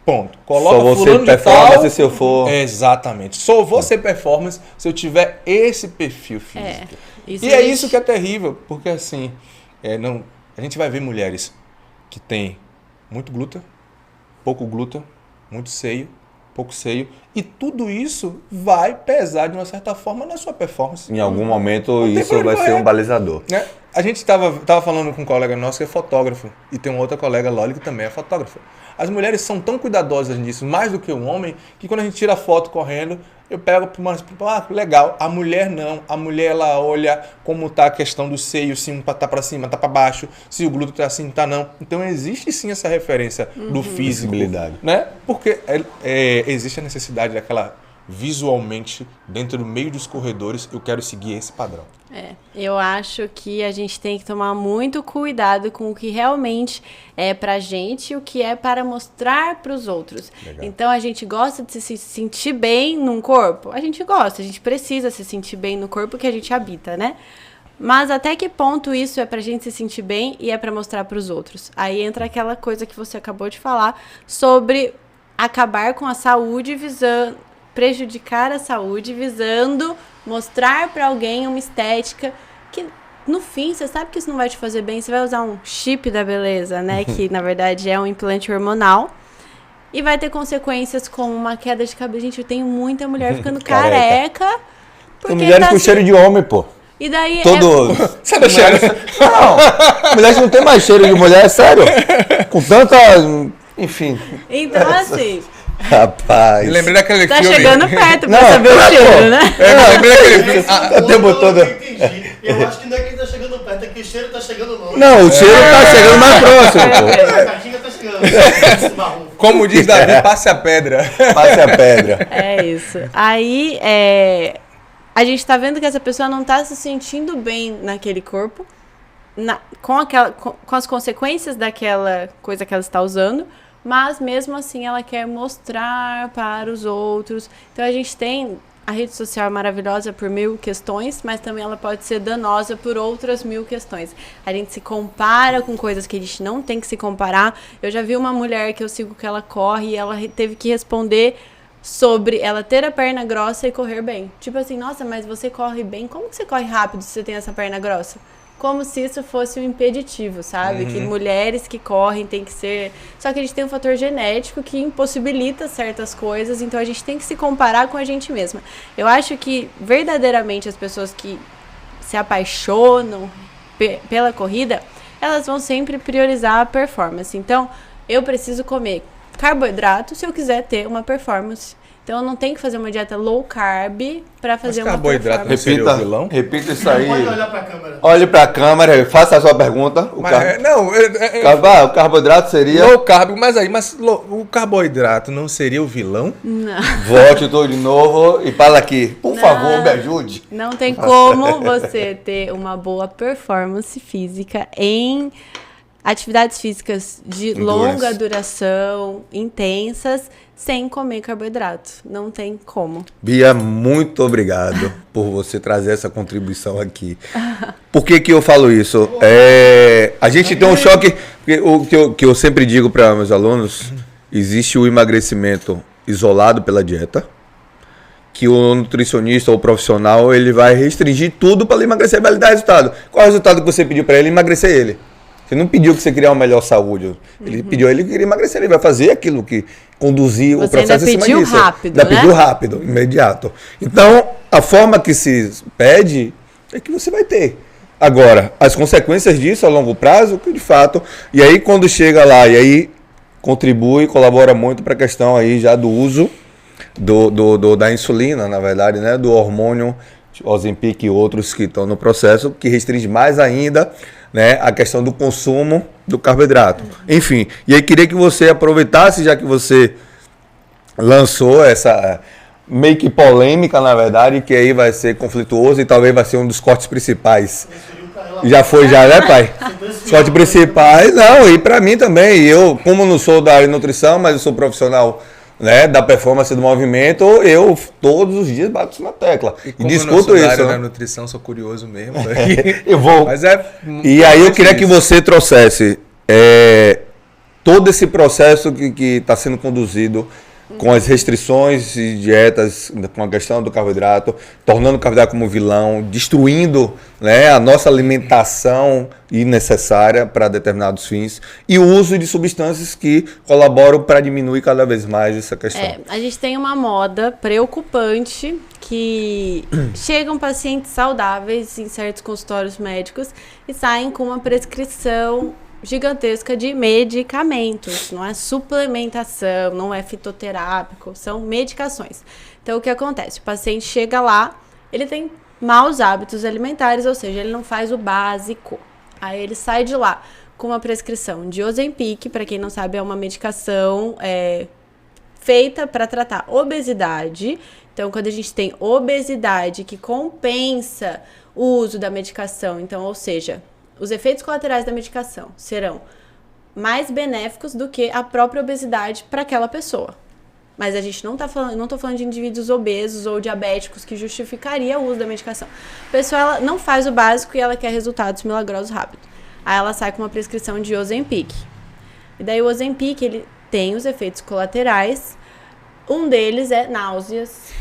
Ponto. Coloca Só vou ser fulano de performance tal. se eu for... Exatamente. Só vou ser performance se eu tiver esse perfil físico. Isso E é existe. isso que é terrível, porque assim, a gente vai ver mulheres que têm muito glúten, pouco glúten, muito seio, pouco seio, e tudo isso vai pesar de uma certa forma na sua performance. Em algum momento Não tem isso pra onde vai ser correr. um balizador. Né? A gente tava falando com um colega nosso que é fotógrafo, e tem uma outra colega, Loli, que também é fotógrafa. As mulheres são tão cuidadosas nisso, mais do que o homem, que quando a gente tira foto correndo, eu pego legal. A mulher não. A mulher, ela olha como tá a questão do seio, se tá pra cima, tá pra baixo, se o glúteo tá assim, tá não. Então existe sim essa referência do físico. Visibilidade. Né? Porque existe a necessidade daquela, visualmente, dentro do meio dos corredores, eu quero seguir esse padrão. Eu acho que a gente tem que tomar muito cuidado com o que realmente é pra gente e o que é para mostrar pros outros. Legal. Então, a gente gosta de se sentir bem num corpo? A gente gosta, a gente precisa se sentir bem no corpo que a gente habita, né? Mas até que ponto isso é pra gente se sentir bem e é pra mostrar pros outros? Aí entra aquela coisa que você acabou de falar sobre acabar com a saúde visando... prejudicar a saúde visando mostrar pra alguém uma estética que no fim você sabe que isso não vai te fazer bem, você vai usar um chip da beleza, né, que na verdade é um implante hormonal e vai ter consequências como uma queda de cabelo. Gente, eu tenho muita mulher ficando careca Tem mulheres com cheiro de homem, pô. E daí Todo... Sabe o cheiro? Não, mulheres não tem mais cheiro de mulher, é sério. Com tanta... Enfim. então assim, Rapaz. Eu lembrei daquele tá filme. chegando perto pra Não, saber o pô. cheiro, né? Eu lembrei daquele filme. O tempo todo. Eu entendi. Eu acho que não é que ele tá chegando perto, é que o cheiro tá chegando longe. Não, o cheiro tá chegando mais próximo, pô. A cartinha tá chegando. Esse marrom. Como diz Davi, passe a pedra. Passe a pedra. É isso. Aí, a gente tá vendo que essa pessoa não tá se sentindo bem naquele corpo, com as consequências daquela coisa que ela está usando, mas mesmo assim ela quer mostrar para os outros. Então a gente tem a rede social é maravilhosa por 1000 questões, mas também ela pode ser danosa por outras 1000 questões. A gente se compara com coisas que a gente não tem que se comparar. Eu já vi uma mulher que eu sigo que ela corre e ela teve que responder sobre ela ter a perna grossa e correr bem. Tipo assim, nossa, mas você corre bem? Como que você corre rápido se você tem essa perna grossa? Como se isso fosse um impeditivo, sabe? Que mulheres que correm tem que ser... Só que a gente tem um fator genético que impossibilita certas coisas, então a gente tem que se comparar com a gente mesma. Eu acho que, verdadeiramente, as pessoas que se apaixonam pela corrida, elas vão sempre priorizar a performance. Então, eu preciso comer carboidrato se eu quiser ter uma performance. Então eu não tenho que fazer uma dieta low carb para fazer uma carboidrato performance. seria o vilão? Repita isso aí. Pode olhar pra câmera. Olhe pra câmera, faça a sua pergunta. O carboidrato seria... Low carb, mas o carboidrato não seria o vilão? Não. Volte tudo de novo e fala aqui. Por favor, me ajude. Não tem como você ter uma boa performance física em atividades físicas de longa duração, intensas, sem comer carboidrato. Não tem como. Bia, muito obrigado por você trazer essa contribuição aqui. Por que eu falo isso? A gente tem um choque, o que eu sempre digo para meus alunos, existe o emagrecimento isolado pela dieta, que o nutricionista ou o profissional, ele vai restringir tudo para emagrecer, vai lhe dar resultado. Qual é o resultado que você pediu para ele? Emagrecer ele. Você não pediu que você queria uma melhor saúde. Ele pediu, ele queria emagrecer, ele vai fazer aquilo que conduzir o processo ainda acima pediu disso. rápido, ainda né? pediu rápido, imediato. Então, a forma que se pede é que você vai ter. Agora, as consequências disso a longo prazo, que de fato, e aí quando chega lá, e aí contribui, colabora muito para a questão aí já do uso da insulina, na verdade, né? Do hormônio Ozempic e outros que estão no processo, que restringe mais ainda, né, a questão do consumo do carboidrato. Enfim, e aí queria que você aproveitasse, já que você lançou essa meio que polêmica, na verdade, que aí vai ser conflituoso e talvez vai ser um dos cortes principais. Já foi, né, pai? Os cortes principais, não, e para mim também. Eu, como não sou da área de nutrição, mas eu sou profissional, né, da performance do movimento, eu todos os dias bato na tecla. E como discuto eu isso. Da área né? da nutrição, sou curioso mesmo. Eu vou. Mas E aí eu queria que você trouxesse todo esse processo que está sendo conduzido com as restrições e dietas, com a questão do carboidrato, tornando o carboidrato como vilão, destruindo, né, a nossa alimentação innecessária para determinados fins e o uso de substâncias que colaboram para diminuir cada vez mais essa questão. A gente tem uma moda preocupante que chegam pacientes saudáveis em certos consultórios médicos e saem com uma prescrição gigantesca de medicamentos, não é suplementação, não é fitoterápico, são medicações. Então o que acontece? O paciente chega lá, ele tem maus hábitos alimentares, ou seja, ele não faz o básico. Aí ele sai de lá com uma prescrição de Ozempic, para quem não sabe, é uma medicação feita para tratar obesidade. Então quando a gente tem obesidade que compensa o uso da medicação, então, ou seja, os efeitos colaterais da medicação serão mais benéficos do que a própria obesidade para aquela pessoa. Mas a gente não tô falando de indivíduos obesos ou diabéticos que justificaria o uso da medicação. A pessoa ela não faz o básico e ela quer resultados milagrosos rápido. Aí ela sai com uma prescrição de Ozempic. E daí o Ozempic, ele tem os efeitos colaterais. Um deles é náuseas.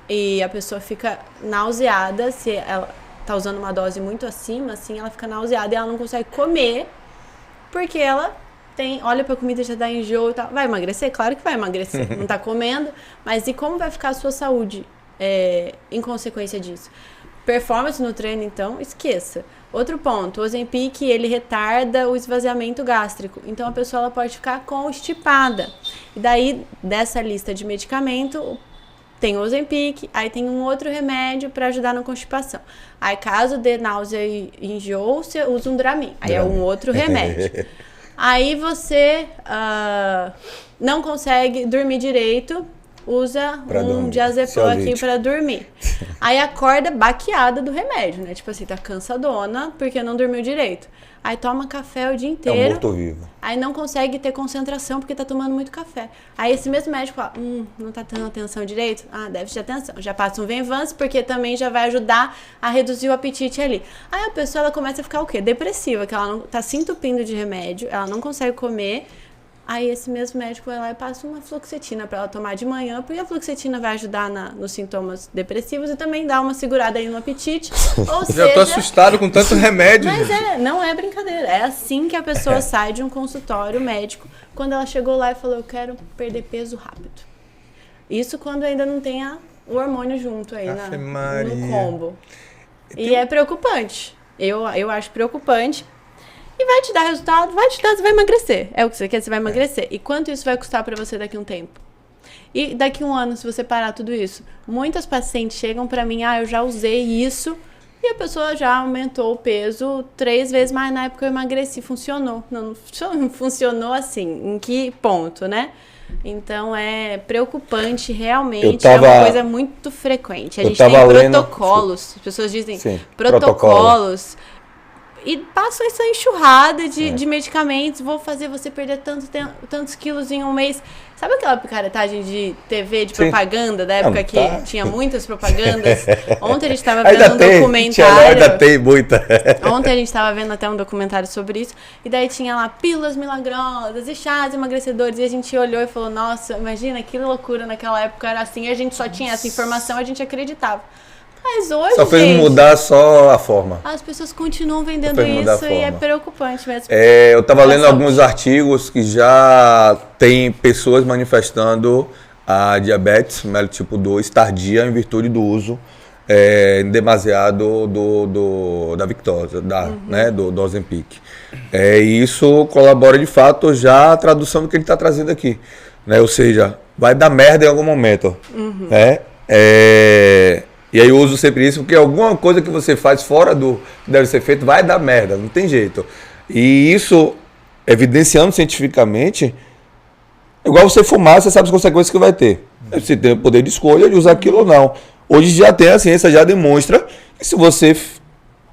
E a pessoa fica nauseada se ela tá usando uma dose muito acima, assim, ela fica nauseada e ela não consegue comer, porque ela olha pra comida e já dá enjoo e tal. Vai emagrecer? Claro que vai emagrecer, não tá comendo, mas e como vai ficar a sua saúde em consequência disso? Performance no treino, então, esqueça. Outro ponto, o Ozempic, ele retarda o esvaziamento gástrico, então a pessoa ela pode ficar constipada. E daí, dessa lista de medicamento, tem o Ozempic, aí tem um outro remédio para ajudar na constipação. Aí, caso dê náusea e enjoo, você usa um Dramin. Aí é um outro remédio. Aí você não consegue dormir direito, usa Pra um dormir. diazepam aqui Ansiolítico. pra dormir. Aí acorda baqueada do remédio, né? Tipo assim, tá cansadona porque não dormiu direito. Aí toma café o dia É um inteiro. morto-vivo. Aí não consegue ter concentração porque tá tomando muito café. Aí esse mesmo médico fala, não tá tendo atenção direito? Ah, deve ter atenção. Já passa um Venvance porque também já vai ajudar a reduzir o apetite ali. Aí a pessoa ela começa a ficar o quê? Depressiva, que ela não tá se entupindo de remédio, ela não consegue comer. Aí esse mesmo médico vai lá e passa uma fluoxetina pra ela tomar de manhã, porque a fluoxetina vai ajudar nos sintomas depressivos e também dá uma segurada aí no apetite. Ou Já tô assustado com tanto remédio. mas não é brincadeira. É assim que a pessoa sai de um consultório médico quando ela chegou lá e falou, eu quero perder peso rápido. Isso quando ainda não tem o hormônio junto aí Ave no Maria. combo. E é preocupante. Eu acho preocupante. E vai te dar resultado, você vai emagrecer. É o que você quer, você vai emagrecer. E quanto isso vai custar pra você daqui a um tempo? E daqui a um ano, se você parar tudo isso, muitas pacientes chegam pra mim, eu já usei isso, e a pessoa já aumentou o peso 3 vezes, mas na época eu emagreci, funcionou. Não funcionou assim, em que ponto, né? Então é preocupante, realmente, é uma coisa muito frequente. A gente tem protocolos, as pessoas dizem protocolos. E passam essa enxurrada de medicamentos. Vou fazer você perder tantos quilos em um mês. Sabe aquela picaretagem de TV, de propaganda, da época que tinha muitas propagandas? Ontem a gente estava vendo um documentário. Ainda tem muita. Ontem a gente estava vendo até um documentário sobre isso. E daí tinha lá pílulas milagrosas e chás emagrecedores. E a gente olhou e falou, nossa, imagina que loucura, naquela época era assim. E a gente só tinha essa informação, a gente acreditava. Mas hoje, só fez mudar só a forma. As pessoas continuam vendendo isso e é preocupante mesmo. Eu estava lendo alguns artigos que já tem pessoas manifestando a diabetes mellitus tipo 2 tardia em virtude do uso demasiado da Victoza, né, do Ozempic. E isso colabora de fato já a tradução do que ele está trazendo aqui. Né? Ou seja, vai dar merda em algum momento. Né? E aí eu uso sempre isso, porque alguma coisa que você faz fora do que deve ser feito vai dar merda, não tem jeito. E isso, evidenciando cientificamente, igual você fumar, você sabe as consequências que vai ter. Você tem o poder de escolha de usar aquilo ou não. Hoje já tem, a ciência já demonstra que se você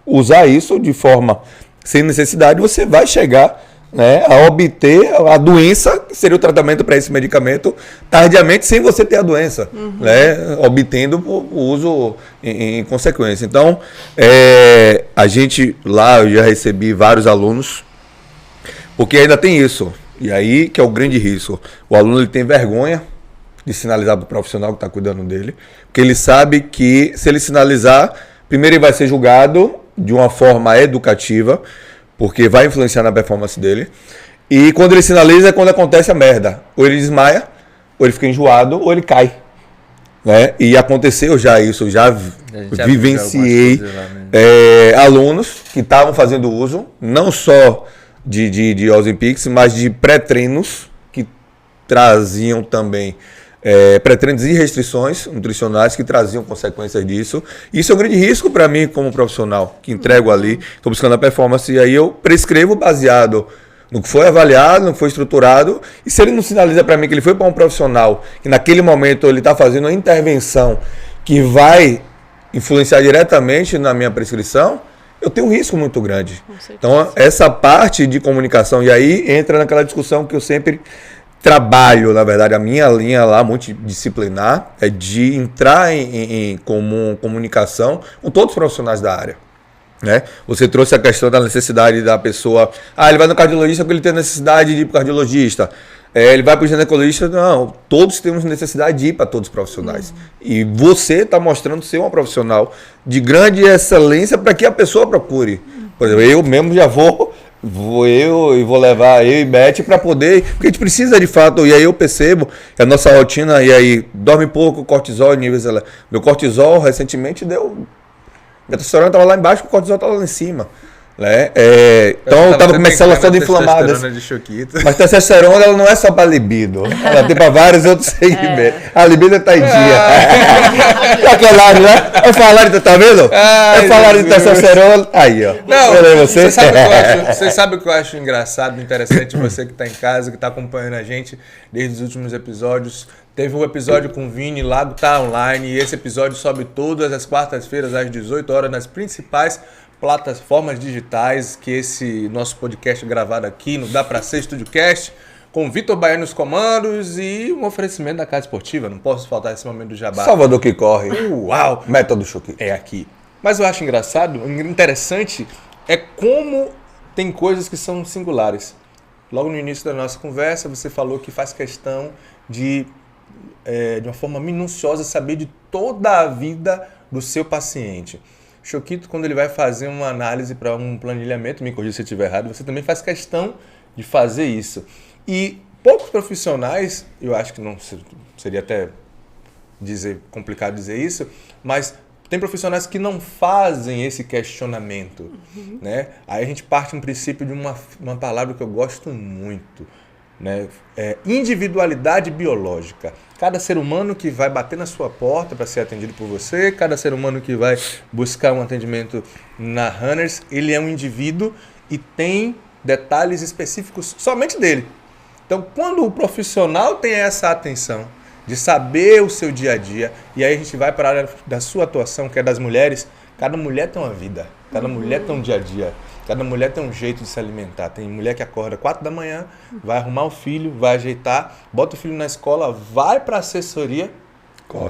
usar isso de forma sem necessidade, você vai chegar, né, a obter a doença, que seria o tratamento para esse medicamento, tardiamente, sem você ter a doença, né, obtendo o uso em consequência. Então, a gente lá, eu já recebi vários alunos, porque ainda tem isso, e aí que é o grande risco. O aluno ele tem vergonha de sinalizar para o profissional que está cuidando dele, porque ele sabe que se ele sinalizar, primeiro ele vai ser julgado de uma forma educativa, porque vai influenciar na performance dele. E quando ele sinaliza é quando acontece a merda. Ou ele desmaia, ou ele fica enjoado, ou ele cai. Né? E aconteceu já isso, já vivenciei alunos que estavam fazendo uso, não só de Ozempic, mas de pré-treinos, que traziam também pré-treinos e restrições nutricionais que traziam consequências disso. Isso é um grande risco para mim como profissional, que entrego ali, estou buscando a performance, e aí eu prescrevo baseado no que foi avaliado, no que foi estruturado, e se ele não sinaliza para mim que ele foi para um profissional, que naquele momento ele está fazendo uma intervenção que vai influenciar diretamente na minha prescrição, eu tenho um risco muito grande. Então, essa parte de comunicação, e aí entra naquela discussão que eu sempre trabalho, na verdade, a minha linha lá, multidisciplinar, é de entrar em comunicação com todos os profissionais da área. Né? Você trouxe a questão da necessidade da pessoa, ele vai no cardiologista porque ele tem necessidade de ir para o cardiologista, ele vai para o ginecologista, não, todos temos necessidade de ir para todos os profissionais. E você está mostrando ser uma profissional de grande excelência para que a pessoa procure. Por exemplo, eu mesmo já vou levar eu e Beth para poder, porque a gente precisa de fato, e aí eu percebo que a nossa rotina, e aí dorme pouco, cortisol, níveis, meu cortisol recentemente deu, minha testosterona estava lá embaixo, o cortisol estava lá em cima, Né? Então tava com minhas células todas inflamadas. De Choquito. Mas testosterona ela não é só para libido, ela tem para vários outros segmentos. A libido tá em dia. Aquela, né? É falar, tá vendo? É falar de testosterona. Aí, ó. Não, você sabe o que eu acho engraçado, interessante, você que tá em casa, que tá acompanhando a gente desde os últimos episódios. Teve um episódio com o Vini, Lago tá online, e esse episódio sobe todas as quartas-feiras às 18 horas nas principais plataformas digitais, que esse nosso podcast gravado aqui no Dá Pra Ser StúdioCast, com Vitor Baiano nos comandos e um oferecimento da Casa Esportiva. Não posso faltar esse momento do jabá. Salvador que corre. Uau! Método Choquito. É aqui. Mas eu acho engraçado, interessante, é como tem coisas que são singulares. Logo no início da nossa conversa, você falou que faz questão de uma forma minuciosa, saber de toda a vida do seu paciente. Choquito, quando ele vai fazer uma análise para um planilhamento, me corrija se eu estiver errado, você também faz questão de fazer isso. E poucos profissionais, eu acho que não seria até complicado dizer isso, mas tem profissionais que não fazem esse questionamento. Né? Aí a gente parte de um princípio de uma palavra que eu gosto muito, né? Individualidade biológica. Cada ser humano que vai bater na sua porta para ser atendido por você, cada ser humano que vai buscar um atendimento na Runners, ele é um indivíduo e tem detalhes específicos somente dele. Então, quando o profissional tem essa atenção de saber o seu dia a dia, e aí a gente vai para a área da sua atuação, que é das mulheres, cada mulher tem uma vida, cada mulher tem um dia a dia. Cada mulher tem um jeito de se alimentar. Tem mulher que acorda 4 da manhã, vai arrumar o filho, vai ajeitar, bota o filho na escola, vai para a assessoria,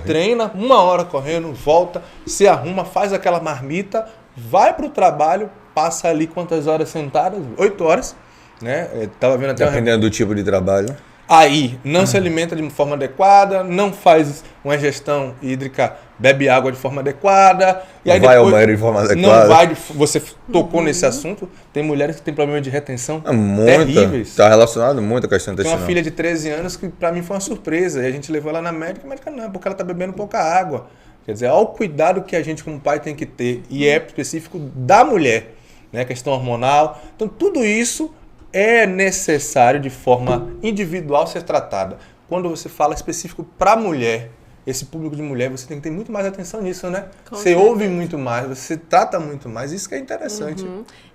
treina 1 hora correndo, volta, se arruma, faz aquela marmita, vai para o trabalho, passa ali quantas horas sentadas? 8 horas. Né? Tava vendo até dependendo do tipo de trabalho. Aí, não se alimenta de forma adequada, não faz uma ingestão hídrica, bebe água de forma adequada. E aí vai ao banheiro de forma adequada. Não vai, você tocou nesse assunto. Tem mulheres que têm problema de retenção terríveis. Está relacionado muito à questão intestinal. Tem uma filha de 13 anos que para mim foi uma surpresa. E a gente levou ela na médica, a médica não, porque ela está bebendo pouca água. Quer dizer, olha o cuidado que a gente como pai tem que ter. E é específico da mulher, né? Questão hormonal. Então tudo isso é necessário de forma individual ser tratada. Quando você fala específico para a mulher, esse público de mulher, você tem que ter muito mais atenção nisso, né? Você ouve muito mais, você trata muito mais, isso que é interessante.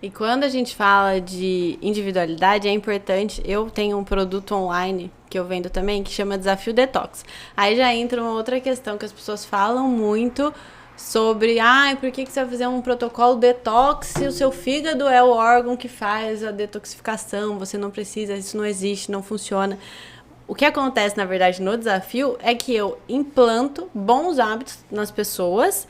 E quando a gente fala de individualidade, é importante, eu tenho um produto online que eu vendo também, que chama Desafio Detox. Aí já entra uma outra questão que as pessoas falam muito sobre, por que você vai fazer um protocolo detox se o seu fígado é o órgão que faz a detoxificação, você não precisa, isso não existe, não funciona. O que acontece, na verdade, no desafio é que eu implanto bons hábitos nas pessoas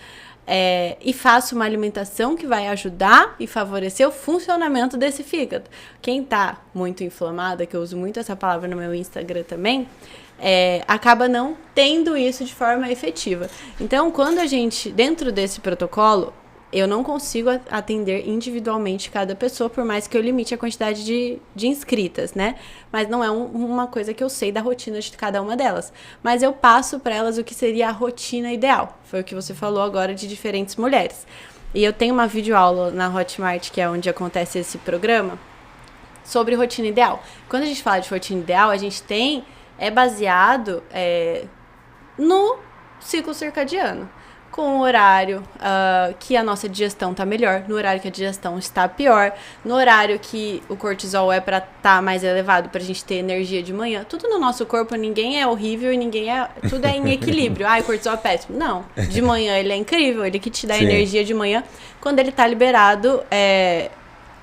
e faço uma alimentação que vai ajudar e favorecer o funcionamento desse fígado. Quem tá muito inflamada, que eu uso muito essa palavra no meu Instagram também, acaba não tendo isso de forma efetiva. Então, quando a gente, dentro desse protocolo, eu não consigo atender individualmente cada pessoa, por mais que eu limite a quantidade de inscritas, né? Mas não é uma coisa que eu sei da rotina de cada uma delas. Mas eu passo para elas o que seria a rotina ideal. Foi o que você falou agora de diferentes mulheres. E eu tenho uma videoaula na Hotmart, que é onde acontece esse programa, sobre rotina ideal. Quando a gente fala de rotina ideal, a gente é baseado no ciclo circadiano. Com o horário que a nossa digestão está melhor, no horário que a digestão está pior, no horário que o cortisol é para estar mais elevado, para a gente ter energia de manhã. Tudo no nosso corpo, ninguém é horrível e tudo é em equilíbrio. O cortisol é péssimo. Não, de manhã ele é incrível, ele que te dá energia de manhã quando ele está liberado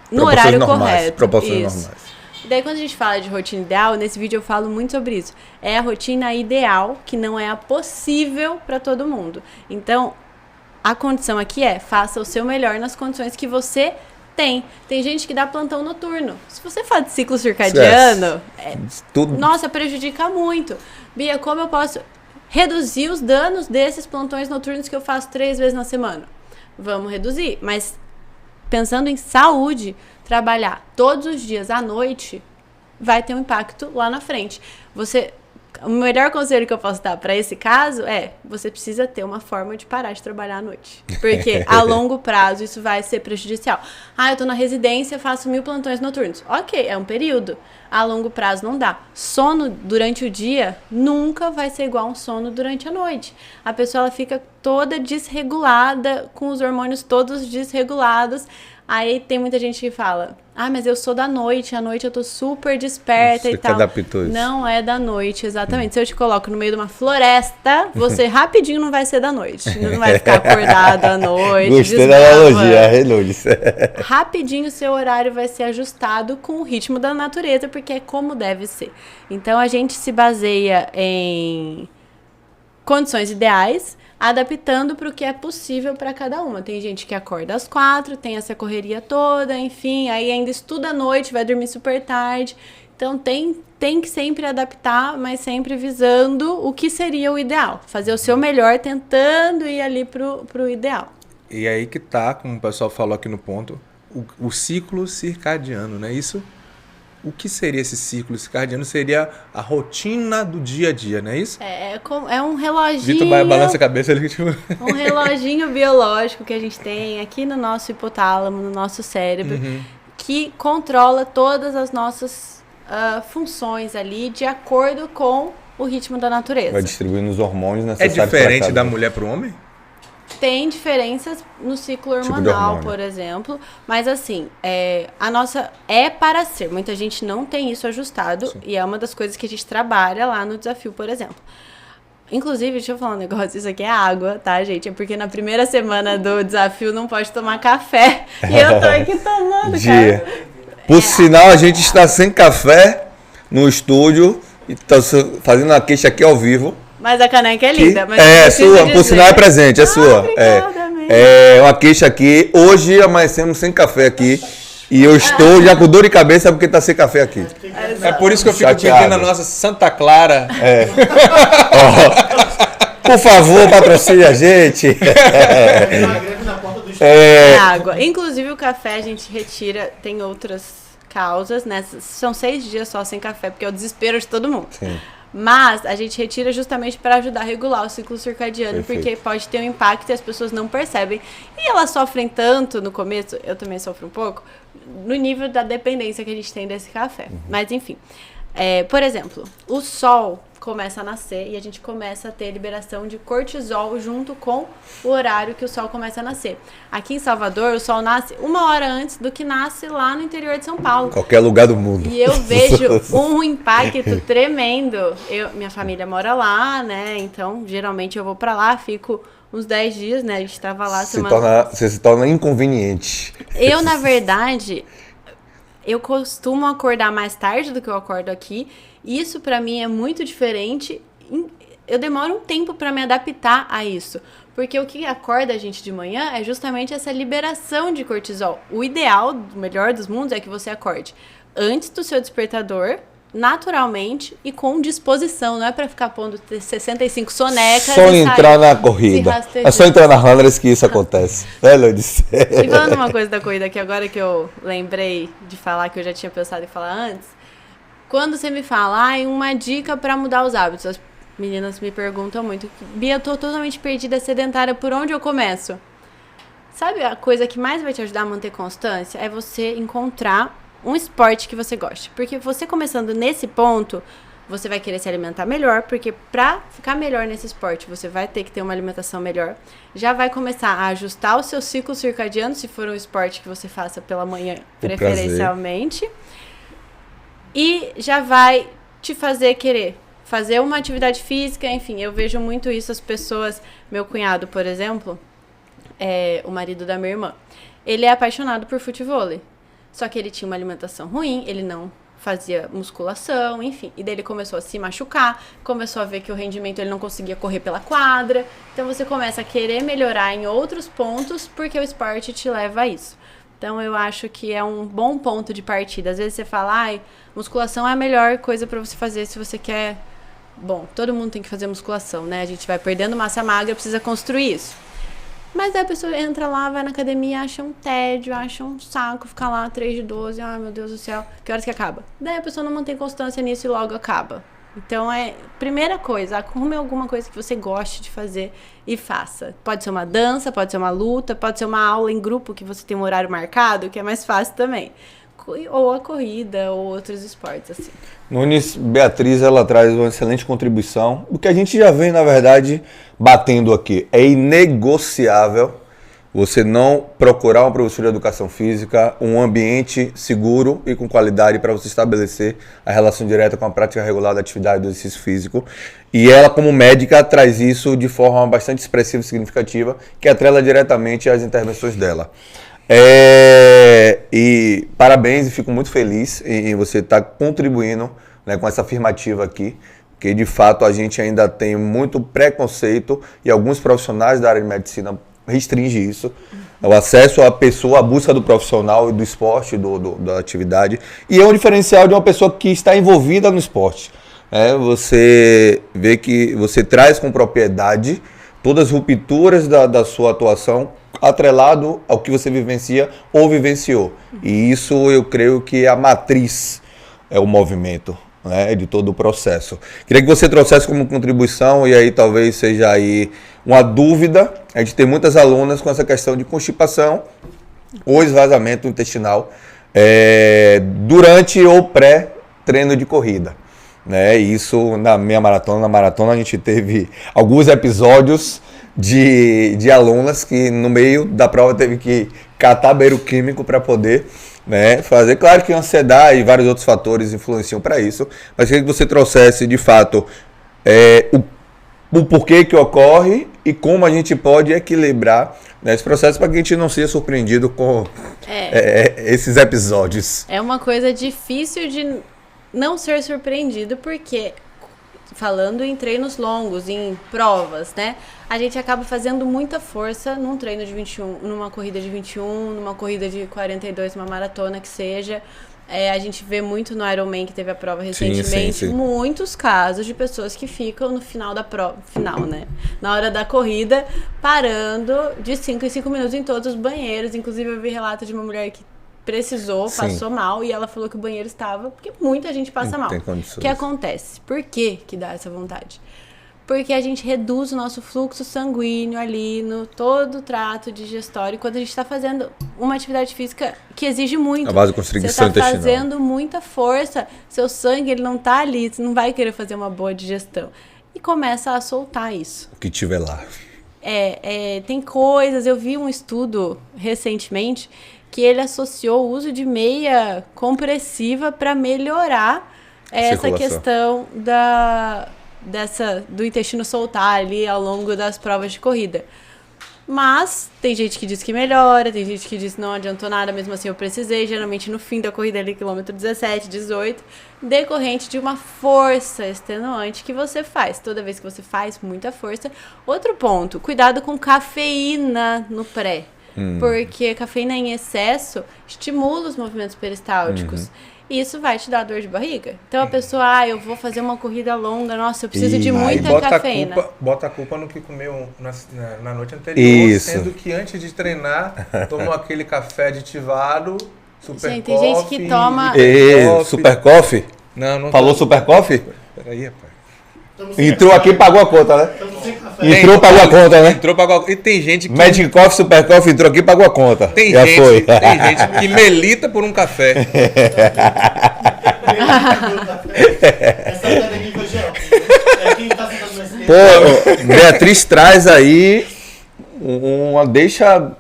no horário correto. Proporções normais. Daí, quando a gente fala de rotina ideal, nesse vídeo eu falo muito sobre isso. É a rotina ideal, que não é a possível para todo mundo. Então, a condição aqui faça o seu melhor nas condições que você tem. Tem gente que dá plantão noturno. Se você fala de ciclo circadiano, nossa, prejudica muito. Bia, como eu posso reduzir os danos desses plantões noturnos que eu faço 3 vezes na semana? Vamos reduzir, mas pensando em saúde, trabalhar todos os dias à noite vai ter um impacto lá na frente. o melhor conselho que eu posso dar para esse caso é: você precisa ter uma forma de parar de trabalhar à noite. Porque a longo prazo isso vai ser prejudicial. Eu tô na residência, faço 1000 plantões noturnos. Ok, é um período. A longo prazo não dá. Sono durante o dia nunca vai ser igual a um sono durante a noite. A pessoa ela fica toda desregulada, com os hormônios todos desregulados. Aí tem muita gente que fala: mas eu sou da noite, à noite eu tô super desperta e tal. Você adaptou isso. Não é da noite, exatamente. Se eu te coloco no meio de uma floresta, você rapidinho não vai ser da noite. Não vai ficar acordado à noite. Gostei da analogia, Reynolds. Rapidinho o seu horário vai ser ajustado com o ritmo da natureza, porque é como deve ser. Então a gente se baseia em condições ideais, adaptando para o que é possível para cada uma. Tem gente que acorda às 4, tem essa correria toda, enfim, aí ainda estuda à noite, vai dormir super tarde. Então tem que sempre adaptar, mas sempre visando o que seria o ideal. Fazer o seu melhor, tentando ir ali pro ideal. E aí que tá, como o pessoal falou aqui no ponto, o ciclo circadiano, né? Isso, o que seria esse ciclo circadiano? Seria a rotina do dia a dia, não é isso? É um reloginho... Vitor balança a cabeça ali. Um reloginho biológico que a gente tem aqui no nosso hipotálamo, no nosso cérebro, que controla todas as nossas funções ali de acordo com o ritmo da natureza. Vai distribuindo os hormônios É necessários. diferente da mulher para o homem? Tem diferenças no ciclo hormonal, por exemplo, mas assim, a nossa é para ser. Muita gente não tem isso ajustado. Sim. E é uma das coisas que a gente trabalha lá no desafio, por exemplo. Inclusive, deixa eu falar um negócio, isso aqui é água, tá, gente? É porque na primeira semana do desafio não pode tomar café. E eu tô aqui tomando, cara. Por sinal, a gente está sem café no estúdio e tá fazendo a queixa aqui ao vivo. Mas a caneca é linda. Mas é sua, dizer. Por sinal é presente, é sua. Obrigada, é uma queixa aqui. Hoje amanhecemos sem café aqui. E eu estou já com dor de cabeça porque tá sem café aqui. É por isso que eu fico Chateado. pedindo a nossa Santa Clara. Por favor, patrocine a gente. Água. Inclusive o café a gente retira, tem outras causas, né? São 6 dias só sem café, porque é o desespero de todo mundo. Sim. Mas a gente retira justamente para ajudar a regular o ciclo circadiano. Perfeito. Porque pode ter um impacto e as pessoas não percebem. E elas sofrem tanto no começo, eu também sofro um pouco, no nível da dependência que a gente tem desse café. Mas enfim, por exemplo, o sol começa a nascer e a gente começa a ter liberação de cortisol junto com o horário que o sol começa a nascer. Aqui em Salvador, o sol nasce 1 hora antes do que nasce lá no interior de São Paulo. Qualquer lugar do mundo. E eu vejo um impacto tremendo. Minha família mora lá, né? Então, geralmente eu vou pra lá, fico uns 10 dias, né? A gente tava lá Você se torna inconveniente. Eu, na verdade, eu costumo acordar mais tarde do que eu acordo aqui. Isso pra mim é muito diferente. Eu demoro um tempo pra me adaptar a isso. Porque o que acorda a gente de manhã é justamente essa liberação de cortisol. O ideal, o melhor dos mundos, é que você acorde antes do seu despertador, naturalmente e com disposição. Não é pra ficar pondo 65 sonecas. Só entrar na corrida. É só entrar na runners que isso acontece. E falando uma coisa da corrida que agora que eu lembrei de falar, que eu já tinha pensado em falar antes. Quando você me fala, uma dica pra mudar os hábitos, as meninas me perguntam muito: Bia, eu tô totalmente perdida, sedentária, por onde eu começo? Sabe a coisa que mais vai te ajudar a manter constância? É você encontrar um esporte que você goste. Porque você começando nesse ponto, você vai querer se alimentar melhor, porque pra ficar melhor nesse esporte, você vai ter que ter uma alimentação melhor. Já vai começar a ajustar o seu ciclo circadiano, se for um esporte que você faça pela manhã, preferencialmente. E já vai te fazer querer fazer uma atividade física, enfim, eu vejo muito isso, as pessoas, meu cunhado, por exemplo, o marido da minha irmã, ele é apaixonado por futevôlei, só que ele tinha uma alimentação ruim, ele não fazia musculação, enfim, e daí ele começou a se machucar, começou a ver que o rendimento ele não conseguia correr pela quadra, então você começa a querer melhorar em outros pontos, porque o esporte te leva a isso. Então, eu acho que é um bom ponto de partida. Às vezes você fala, musculação é a melhor coisa pra você fazer se você quer... Bom, todo mundo tem que fazer musculação, né? A gente vai perdendo massa magra, precisa construir isso. Mas daí a pessoa entra lá, vai na academia, acha um tédio, acha um saco, fica lá 3 de 12, ai meu Deus do céu, que horas que acaba? Daí a pessoa não mantém constância nisso e logo acaba. Então, primeira coisa, arrume alguma coisa que você goste de fazer e faça. Pode ser uma dança, pode ser uma luta, pode ser uma aula em grupo que você tem um horário marcado, que é mais fácil também. Ou a corrida, ou outros esportes, assim. Nunes, Beatriz, ela traz uma excelente contribuição. O que a gente já vem, na verdade, batendo aqui. É inegociável você não procurar uma professora de educação física, um ambiente seguro e com qualidade para você estabelecer a relação direta com a prática regular da atividade do exercício físico. E ela, como médica, traz isso de forma bastante expressiva e significativa, que atrela diretamente às intervenções dela. E parabéns, e fico muito feliz em você estar contribuindo, né, com essa afirmativa aqui, porque de fato a gente ainda tem muito preconceito e alguns profissionais da área de medicina restringem isso, o acesso à pessoa, a busca do profissional e do esporte, da atividade, e é um diferencial de uma pessoa que está envolvida no esporte. Você vê que você traz com propriedade todas as rupturas da sua atuação atrelado ao que você vivencia ou vivenciou. E isso eu creio que é a matriz, é o movimento, né, de todo o processo. Queria que você trouxesse como contribuição, e aí talvez seja aí uma dúvida, a gente tem muitas alunas com essa questão de constipação ou esvaziamento intestinal durante ou pré-treino de corrida. Né? Isso na minha maratona. Na maratona a gente teve alguns episódios de alunas que no meio da prova teve que catar beiro químico para poder, né, fazer. Claro que a ansiedade e vários outros fatores influenciam para isso, mas queria que você trouxesse de fato o porquê que ocorre e como a gente pode equilibrar, né, esse processo para que a gente não seja surpreendido com esses episódios. É uma coisa difícil de não ser surpreendido, porque falando em treinos longos, em provas, né? A gente acaba fazendo muita força num treino de 21, numa corrida de 21, numa corrida de 42, uma maratona que seja. A gente vê muito no Ironman, que teve a prova recentemente, sim. Muitos casos de pessoas que ficam no final da prova, né? Na hora da corrida, parando de 5 em 5 minutos em todos os banheiros. Inclusive, eu vi relato de uma mulher que precisou, passou mal, e ela falou que o banheiro estava, porque muita gente passa mal. O que acontece? Por que dá essa vontade? Porque a gente reduz o nosso fluxo sanguíneo ali no todo o trato digestório quando a gente está fazendo uma atividade física que exige muito. A vasoconstricção intestinal. Você está fazendo muita força, seu sangue ele não está ali, você não vai querer fazer uma boa digestão. E começa a soltar isso. O que tiver lá. Tem coisas, eu vi um estudo recentemente que ele associou o uso de meia compressiva para melhorar essa questão do intestino soltar ali ao longo das provas de corrida. Mas tem gente que diz que melhora, tem gente que diz que não adiantou nada, mesmo assim eu precisei, geralmente no fim da corrida ali, quilômetro 17, 18, decorrente de uma força extenuante que você faz. Toda vez que você faz muita força. Outro ponto, cuidado com cafeína no pré. Porque cafeína em excesso estimula os movimentos peristálticos. E isso vai te dar dor de barriga. Então a pessoa, eu vou fazer uma corrida longa, nossa, eu preciso de muita cafeína. Bota a culpa no que comeu na noite anterior, isso. Sendo que antes de treinar, tomou aquele café aditivado, super gente, coffee. Tem gente que toma... Super coffee? Não Falou super coffee? Peraí, rapaz. Entrou aqui e pagou a conta, né? Estamos sem café. Entrou, pagou a conta, né? Entrou, pagou. E tem gente que... Magic Coffee, Super Coffee, entrou aqui e pagou a conta. Tem Já gente, foi. tem gente que melita por um café. Essa é da nível geral. Quem tá sentado nesse tempo. Pô, Beatriz traz aí uma deixa...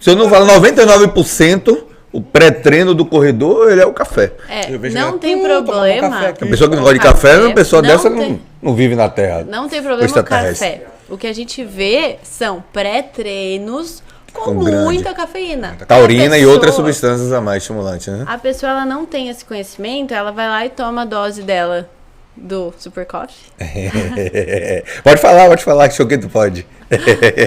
Se eu não falo 99%, o pré-treino do corredor, ele é o café. Eu vejo não ela, tem tomar um problema. café aqui. A pessoa que não gosta de café, uma pessoa dessa não vive na Terra. Não tem problema com Extraterrestre. café. O que a gente vê são pré-treinos com grande muita cafeína. taurina e outras substâncias a mais estimulantes, né? A pessoa ela não tem esse conhecimento, ela vai lá e toma a dose dela do Super Coffee. Pode falar, que choquei tu pode.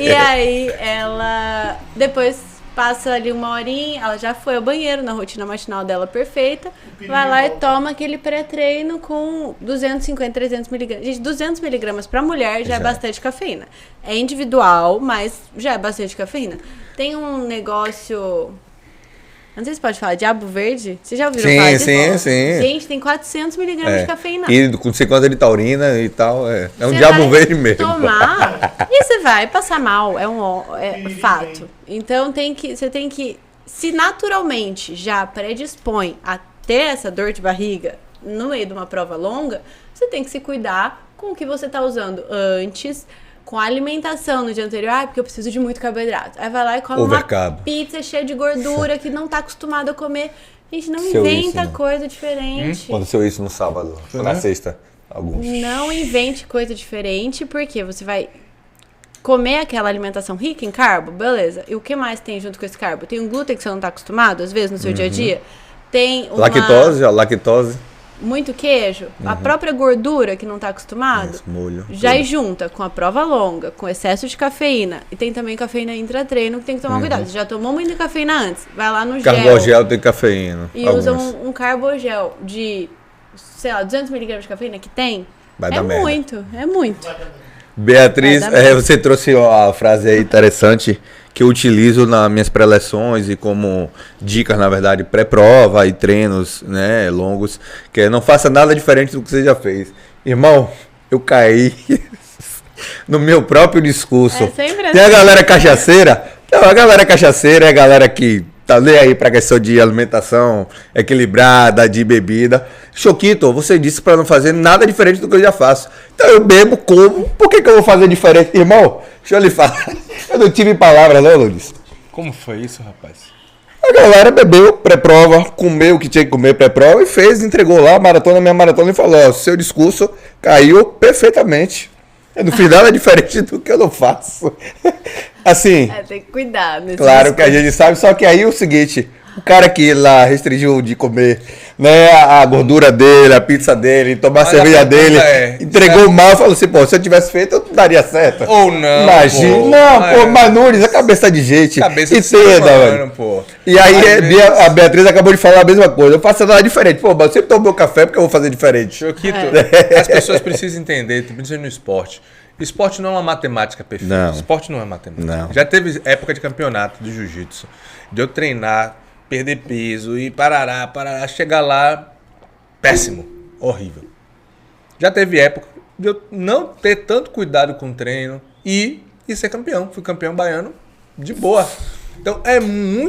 E aí ela depois passa ali uma horinha, ela já foi ao banheiro na rotina matinal dela perfeita, vai lá e toma aquele pré-treino com 250, 300 miligramas. Gente, 200 miligramas para mulher já é bastante cafeína. É individual, mas já é bastante cafeína. Tem um negócio Não sei se pode falar, diabo verde? Você já ouviu Sim, falar disso? sim. Gente, tem 400 miligramas de cafeína. E com não sei quanto de taurina e tal. É um Você diabo vai verde mesmo. tomar e você vai passar mal, é fato. Então você tem que, se naturalmente já predispõe a ter essa dor de barriga no meio de uma prova longa, você tem que se cuidar com o que você está usando antes, com a alimentação no dia anterior. Porque eu preciso de muito carboidrato. Aí vai lá e come Overcarbo. uma pizza cheia de gordura que não tá acostumado a comer. Gente, não Seu inventa isso, né? coisa diferente. Aconteceu isso no sábado, na sexta, alguns. Não invente coisa diferente, porque você vai comer aquela alimentação rica em carbo, beleza. E o que mais tem junto com esse carbo? Tem um glúten que você não tá acostumado, às vezes, no seu dia a dia. Tem uma... Lactose. Muito queijo. A própria gordura que não tá acostumado. Molho. Já junta com a prova longa, com excesso de cafeína. E tem também cafeína intra-treino que tem que tomar cuidado. Você já tomou muita cafeína antes. Vai lá no Carbogel tem cafeína. e usa um carbogel de, sei lá, 200 miligramas de cafeína que tem. Vai dar merda. É muito. Beatriz, Vai dar merda. você trouxe a frase aí interessante que eu utilizo nas minhas pré-leções e como dicas, na verdade, pré-prova e treinos, né, longos, que é não faça nada diferente do que você já fez. Irmão, eu caí no meu próprio discurso. É sempre Tem a assim. galera cachaceira, não, a galera cachaceira é a galera que tá nem aí pra questão de alimentação equilibrada, de bebida. Choquito, você disse pra não fazer nada diferente do que eu já faço. Então eu bebo, como, por que eu vou fazer diferente? Irmão, deixa eu lhe falar. Eu não tive palavra, não, Luiz. Como foi isso, rapaz? A galera bebeu pré-prova, comeu o que tinha que comer pré-prova e fez, entregou lá a maratona, minha maratona e falou, ó, seu discurso caiu perfeitamente. Eu não fiz nada diferente do que eu não faço. Assim, Tem que cuidar. Nesse claro que a discurso. gente sabe, só que aí é o seguinte, o cara que lá restringiu de comer, né, a gordura dele, a pizza dele, tomar a Mas cerveja a pergunta dele, entregou mal e falou assim, pô, se eu tivesse feito, eu não daria certo. Ou não, Imagina, pô. não, pô, É. mas Nunes, a cabeça de gente. Cabeça de ser Entenda, humano, velho. pô. E aí Às vezes- a Beatriz acabou de falar a mesma coisa. Eu faço nada diferente. Pô, mas eu sempre tomo meu café porque eu vou fazer diferente. Choquito, É. as pessoas precisam entender, principalmente no esporte. Esporte não é uma matemática perfeita. Não. Esporte não é matemática. Não. Já teve época de campeonato de jiu-jitsu, de eu treinar, perder peso e parará, chegar lá, péssimo, horrível. Já teve época de eu não ter tanto cuidado com o treino e ser campeão. Fui campeão baiano de boa. Então,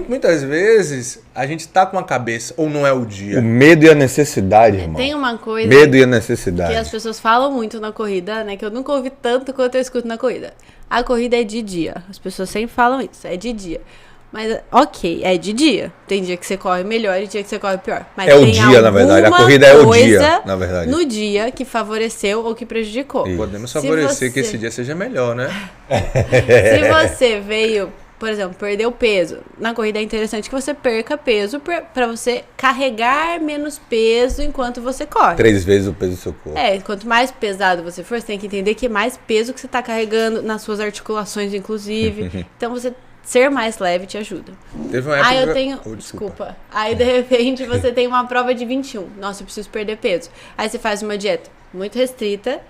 muitas vezes, a gente tá com a cabeça, ou não é o dia. O medo e a necessidade, irmão. Tem uma coisa Medo e a que necessidade. as pessoas falam muito na corrida, né? Que eu nunca ouvi tanto quanto eu escuto na corrida. A corrida é de dia. As pessoas sempre falam isso, é de dia. Mas, ok, é de dia. Tem dia que você corre melhor e dia que você corre pior. Mas É o tem dia, na verdade. A alguma corrida é o coisa dia, na verdade. no dia que favoreceu ou que prejudicou. Podemos Se favorecer que você- esse dia seja melhor, né? Se você veio, por exemplo, perdeu peso, na corrida é interessante que você perca peso pra você carregar menos peso enquanto você corre. 3 vezes o peso do seu corpo. Quanto mais pesado você for, você tem que entender que é mais peso que você tá carregando nas suas articulações, inclusive. Então você ser mais leve te ajuda. Teve uma época... Eu tenho. Oh, desculpa. Aí de repente você tem uma prova de 21. Nossa, eu preciso perder peso. Aí você faz uma dieta muito restrita.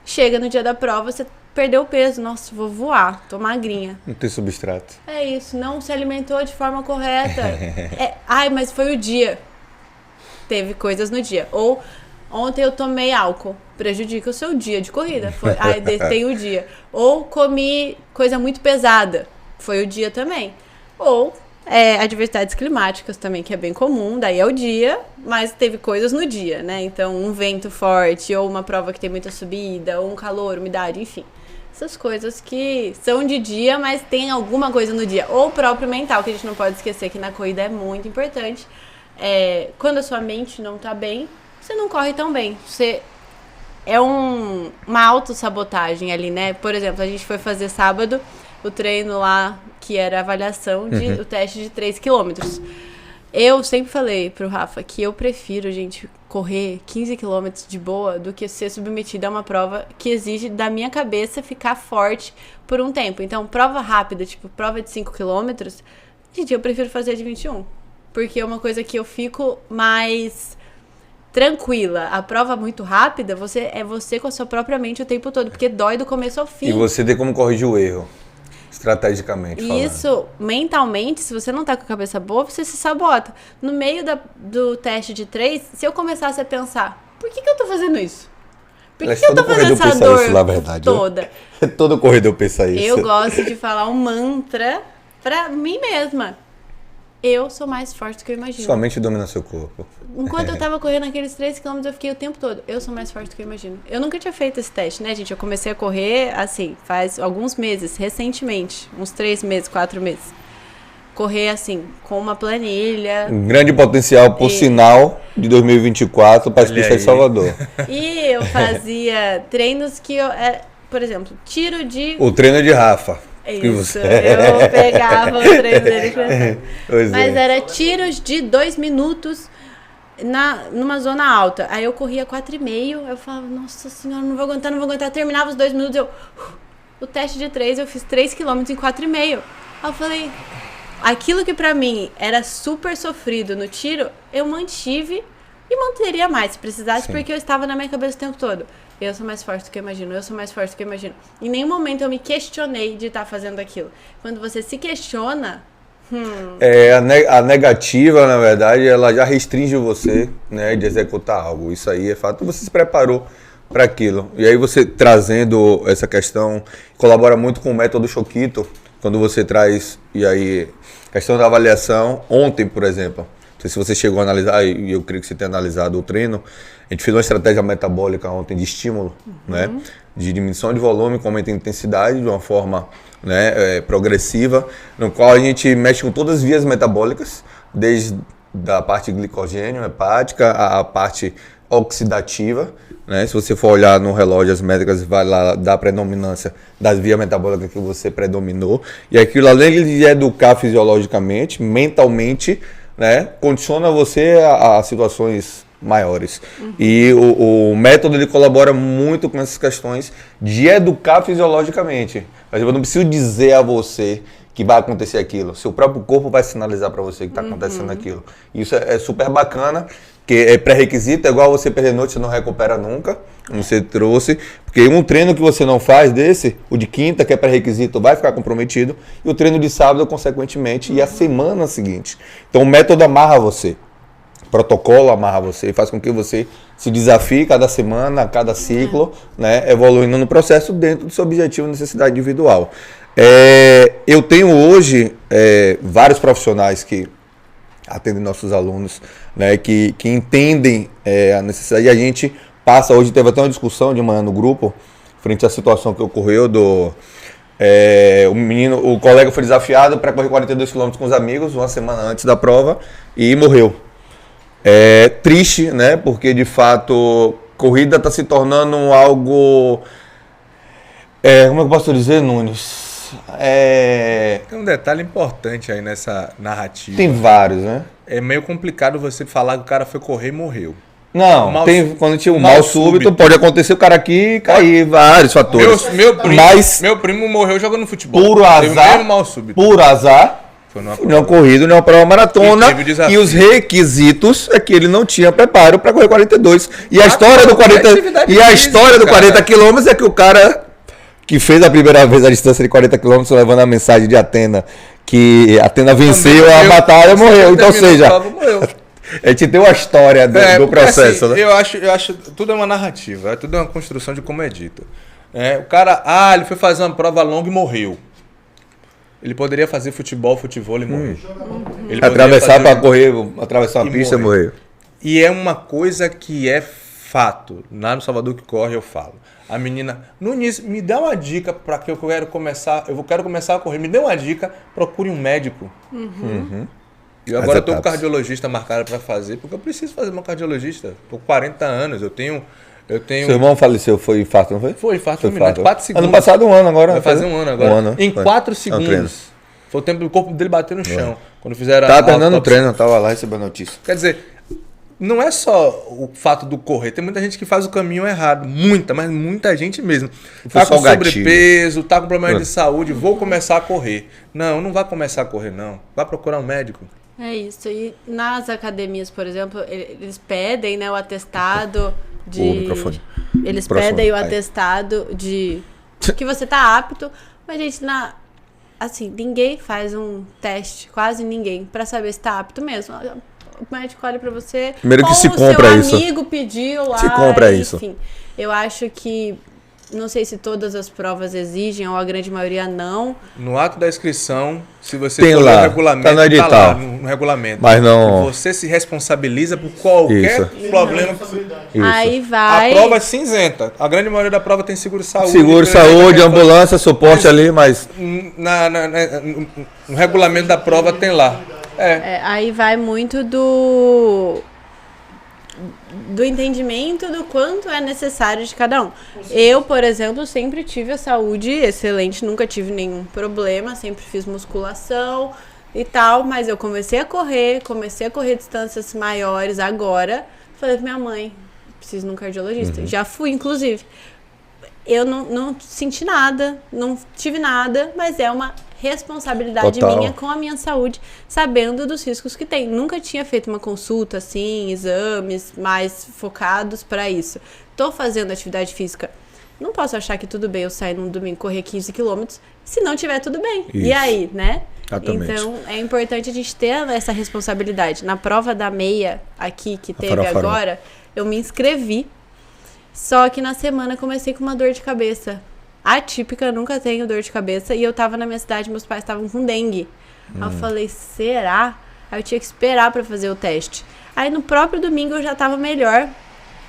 Chega no dia da prova, você perdeu o peso. Nossa, vou voar, tô magrinha. Não tem substrato. É isso, não se alimentou de forma correta. Ai, mas foi o dia. Teve coisas no dia. Ou ontem eu tomei álcool. Prejudica o seu dia de corrida. Tem o dia. Ou comi coisa muito pesada. Foi o dia também. Ou adversidades climáticas também, que é bem comum. Daí é o dia, mas teve coisas no dia, né? Então, um vento forte, ou uma prova que tem muita subida, ou um calor, umidade, enfim. Essas coisas que são de dia, mas tem alguma coisa no dia. Ou o próprio mental, que a gente não pode esquecer que na corrida é muito importante. Quando a sua mente não tá bem, você não corre tão bem. Você uma autossabotagem ali, né? Por exemplo, a gente foi fazer sábado o treino lá, que era a avaliação o teste de 3 quilômetros. Eu sempre falei pro Rafa que eu prefiro, gente, correr 15 quilômetros de boa do que ser submetida a uma prova que exige da minha cabeça ficar forte por um tempo. Então, prova rápida, tipo prova de 5 quilômetros, gente, eu prefiro fazer de 21. Porque é uma coisa que eu fico mais tranquila. A prova muito rápida, você com a sua própria mente o tempo todo, porque dói do começo ao fim. E você tem como corrigir o erro. Estrategicamente E falando. isso, mentalmente, se você não tá com a cabeça boa, você se sabota. No meio do teste de 3, se eu começasse a pensar, por que eu tô fazendo isso? Por que Aliás, eu tô todo fazendo corredor essa pensa dor isso, na verdade, né? toda? Todo corredor pensa isso. Eu gosto de falar um mantra pra mim mesma. Eu sou mais forte do que eu imagino. Sua mente domina seu corpo. Enquanto eu tava correndo aqueles 3 km, eu fiquei o tempo todo. Eu sou mais forte do que eu imagino. Eu nunca tinha feito esse teste, né, gente? Eu comecei a correr, assim, faz alguns meses, recentemente. Uns 3 meses, 4 meses. Correr, assim, com uma planilha. Um grande potencial, por sinal, de 2024 para as Olha pistas de aí. Salvador. E eu fazia treinos que eu... por exemplo, tiro de... O treino de Rafa. que Isso, eu pegava o treino dele pra... Pois Mas é. era tiros de 2 minutos numa zona alta. Aí eu corria 4,5. Eu falava, nossa senhora, não vou aguentar, não vou aguentar. Terminava os 2 minutos, o teste de 3, eu fiz 3 km em 4,5. Aí eu falei, aquilo que pra mim era super sofrido no tiro, eu mantive e manteria mais se precisasse, Sim. porque eu estava na minha cabeça o tempo todo. Eu sou mais forte do que eu imagino, eu sou mais forte do que eu imagino. Em nenhum momento eu me questionei de estar fazendo aquilo. Quando você se questiona, A negativa, na verdade, ela já restringe você, né, de executar algo. Isso aí é fato. Você se preparou para aquilo. E aí você trazendo essa questão, colabora muito com o método Choquito, quando você traz, e aí, questão da avaliação. Ontem, por exemplo, não sei se você chegou a analisar, e eu creio que você tenha analisado o treino, a gente fez uma estratégia metabólica ontem de estímulo, né, de diminuição de volume com aumento de intensidade, de uma forma, né, progressiva, no qual a gente mexe com todas as vias metabólicas, desde a parte glicogênio, hepática, a parte oxidativa, né? Se você for olhar no relógio as métricas, vai lá dar predominância das vias metabólicas que você predominou, e aquilo, além de educar fisiologicamente, mentalmente, né, condiciona você a situações maiores. E o método ele colabora muito com essas questões de educar fisiologicamente. Mas eu não preciso dizer a você que vai acontecer aquilo. Seu próprio corpo vai sinalizar para você que está acontecendo aquilo. Isso é super bacana, que é pré-requisito, é igual você perder noite, você não recupera nunca, como você trouxe. Porque um treino que você não faz desse, o de quinta, que é pré-requisito, vai ficar comprometido. E o treino de sábado, consequentemente, e a semana seguinte. Então o método amarra você. Protocolo amarra você e faz com que você se desafie cada semana, a cada ciclo, né, evoluindo no processo dentro do seu objetivo e necessidade individual. Eu tenho hoje vários profissionais que atendem nossos alunos, né, que entendem a necessidade, e a gente passa, hoje teve até uma discussão de manhã no grupo, frente à situação que ocorreu o colega foi desafiado para correr 42 km com os amigos uma semana antes da prova e morreu. É triste, né? Porque de fato corrida está se tornando algo. Como é que eu posso dizer, Nunes? Tem um detalhe importante aí nessa narrativa. Tem vários, né? É meio complicado você falar que o cara foi correr e morreu. Não, quando tinha um mal súbito, pode acontecer o cara aqui cair, vários fatores. Meu primo morreu jogando futebol. Por Teve o mesmo azar, mal súbito. por azar, Foi numa não corrido, não prova maratona, E teve o desafio. e os requisitos é que ele não tinha preparo para correr 42. E a história do 40 atividade e a física, história do cara. 40 km é que o cara que fez a primeira vez a distância de 40 km levando a mensagem de Atena que Atena venceu a batalha, morreu. Então, ou seja, a gente tem uma história do porque, processo, assim, né? eu acho tudo é uma narrativa, tudo é uma construção de como é dito. O cara, ele foi fazer uma prova longa e morreu. Ele poderia fazer futebol e morrer. Ele poderia Atravessar fazer- para correr, atravessar uma e pista e morrer. morrer. E é uma coisa que é fato. Lá no Salvador que corre, eu falo. A menina, Nunes, me dá uma dica para que eu quero começar. Eu quero começar a correr. Me dê uma dica, procure um médico. E agora eu tô com um etapas. cardiologista marcado para fazer, porque eu preciso fazer meu cardiologista. Tô com 40 anos, eu tenho. Seu irmão faleceu, foi infarto, não foi? Foi infarto Foi fulminante, infarto. 4 segundos. Ano passado, um ano agora. Vai fazer um ano agora. Em foi. 4 É um treino. segundos. Foi o tempo do corpo dele bater no chão. Quando fizeram Tava a terminando o autópsia. treino, tava lá recebendo a notícia. Quer dizer, não é só o fato do correr. Tem muita gente que faz o caminho errado. Mas muita gente mesmo. Tá só com o gatilho. sobrepeso, tá com problema de saúde, vou começar a correr. Não vai começar a correr, não. Vai procurar um médico. É isso. E nas academias, por exemplo, eles pedem, né, o atestado de... O microfone. Eles Próximo. pedem o Aí. atestado de que você tá apto. Mas, gente, assim, ninguém faz um teste, quase ninguém, pra saber se tá apto mesmo. O médico olha pra você, Primeiro que ou se o compra seu isso. amigo pediu lá, Se compra enfim. isso. Eu acho que, não sei se todas as provas exigem, ou a grande maioria não. No ato da inscrição, se você Tem for ler lá, o regulamento, tá no edital. lá no regulamento. Mas não- E você se responsabiliza por qualquer Isso. problema. Responsabilidade. Isso. Aí A vai... prova é cinzenta. A grande maioria da prova tem seguro-saúde. Seguro-saúde, ambulância, suporte ali, mas... No regulamento da prova tem lá. Aí vai muito do entendimento do quanto é necessário de cada um. Eu, por exemplo, sempre tive a saúde excelente, nunca tive nenhum problema, sempre fiz musculação e tal, mas eu comecei a correr distâncias maiores agora. Falei pra minha mãe, preciso de um cardiologista. Já fui, inclusive. Eu não senti nada, não tive nada, mas é uma responsabilidade Total. minha com a minha saúde, sabendo dos riscos que tem. Nunca tinha feito uma consulta assim, exames mais focados para isso. Tô fazendo atividade física. Não posso achar que tudo bem eu sair num domingo correr 15 quilômetros se não tiver tudo bem. Isso. E aí, né? Exatamente. Então, é importante a gente ter essa responsabilidade. Na prova da meia aqui que teve Farol. agora, eu me inscrevi. Só que na semana comecei com uma dor de cabeça. Atípica, nunca tenho dor de cabeça. E eu tava na minha cidade, meus pais estavam com dengue. Aí eu falei, será? Aí eu tinha que esperar pra fazer o teste. Aí no próprio domingo eu já tava melhor.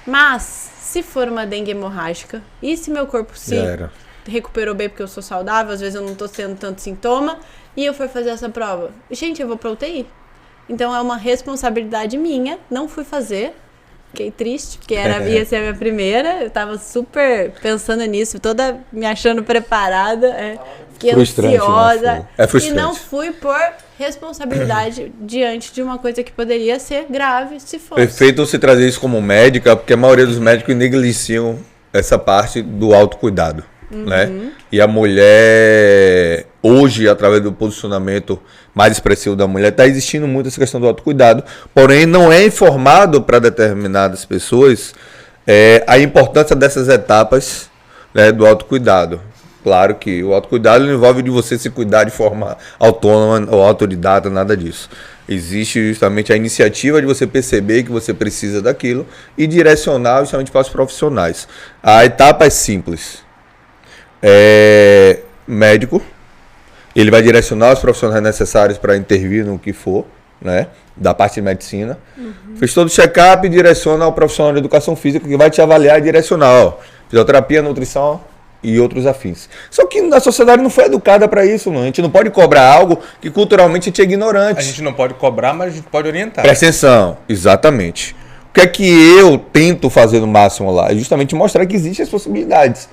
Mas, se for uma dengue hemorrágica, e se meu corpo se Já era. recuperou bem porque eu sou saudável, às vezes eu não tô tendo tanto sintoma, e eu for fazer essa prova, gente, eu vou pra UTI. Então é uma responsabilidade minha, não fui fazer. Fiquei triste, porque ia ser a minha primeira. Eu tava super pensando nisso, toda me achando preparada. Fiquei Frustrante, ansiosa. né? É frustrante. E não fui por responsabilidade diante de uma coisa que poderia ser grave se fosse. Perfeito você trazer isso como médica, porque a maioria dos médicos negligenciam essa parte do autocuidado, né? E a mulher, hoje, através do posicionamento mais expressivo da mulher, está existindo muito essa questão do autocuidado, porém não é informado para determinadas pessoas a importância dessas etapas, né, do autocuidado. Claro que o autocuidado não envolve de você se cuidar de forma autônoma ou autodidata, nada disso. Existe justamente a iniciativa de você perceber que você precisa daquilo e direcionar justamente para os profissionais. A etapa é simples. Médico, ele vai direcionar os profissionais necessários para intervir no que for, né, da parte de medicina. Fez todo o check-up e direciona ao profissional de educação física que vai te avaliar e direcionar, ó, fisioterapia, nutrição e outros afins. Só que a sociedade não foi educada para isso, não. A gente não pode cobrar algo que culturalmente a gente é ignorante. A gente não pode cobrar, mas a gente pode orientar. Presta atenção, exatamente. O que é que eu tento fazer no máximo lá? É justamente mostrar que existem as possibilidades.